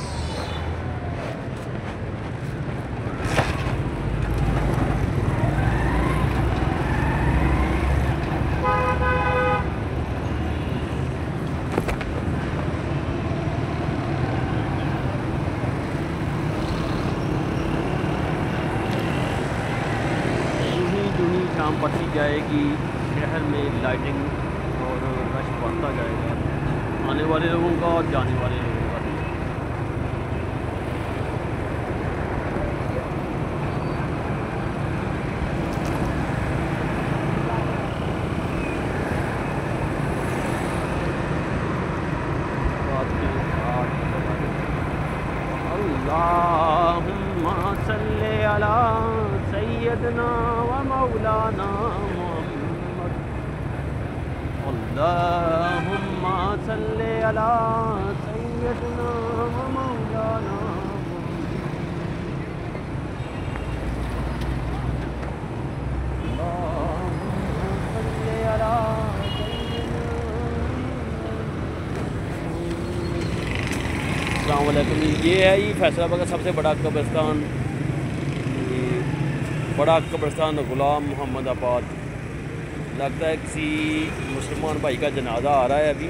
शाम बढ़ती जाएगी, शहर में लाइटिंग और रश बढ़ता जाएगा आने वाले लोगों का और जाने वाले लोगों का भी। रात के 8 बजे अल्लाहुम्मा सल्ली अला सैयदना व मौलाना मुहम्मद। अल्लाहुम्मा सल्ली अला सैयदना व मौलाना अस्सलाम वालेकुम। ये है ही फैसलाबाद का सबसे बड़ा कब्रिस्तान, बड़ा कब्रिस्तान गुलाम मोहम्मद आबाद। लगता है किसी मुसलमान भाई का जनाजा आ रहा है अभी।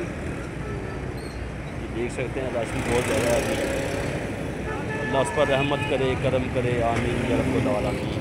ये देख सकते हैं रश भी बहुत ज़्यादा है अभी। अल्लाह उस पर रहमत करे, करम करे, आमीन या रब्बुल आलमीन।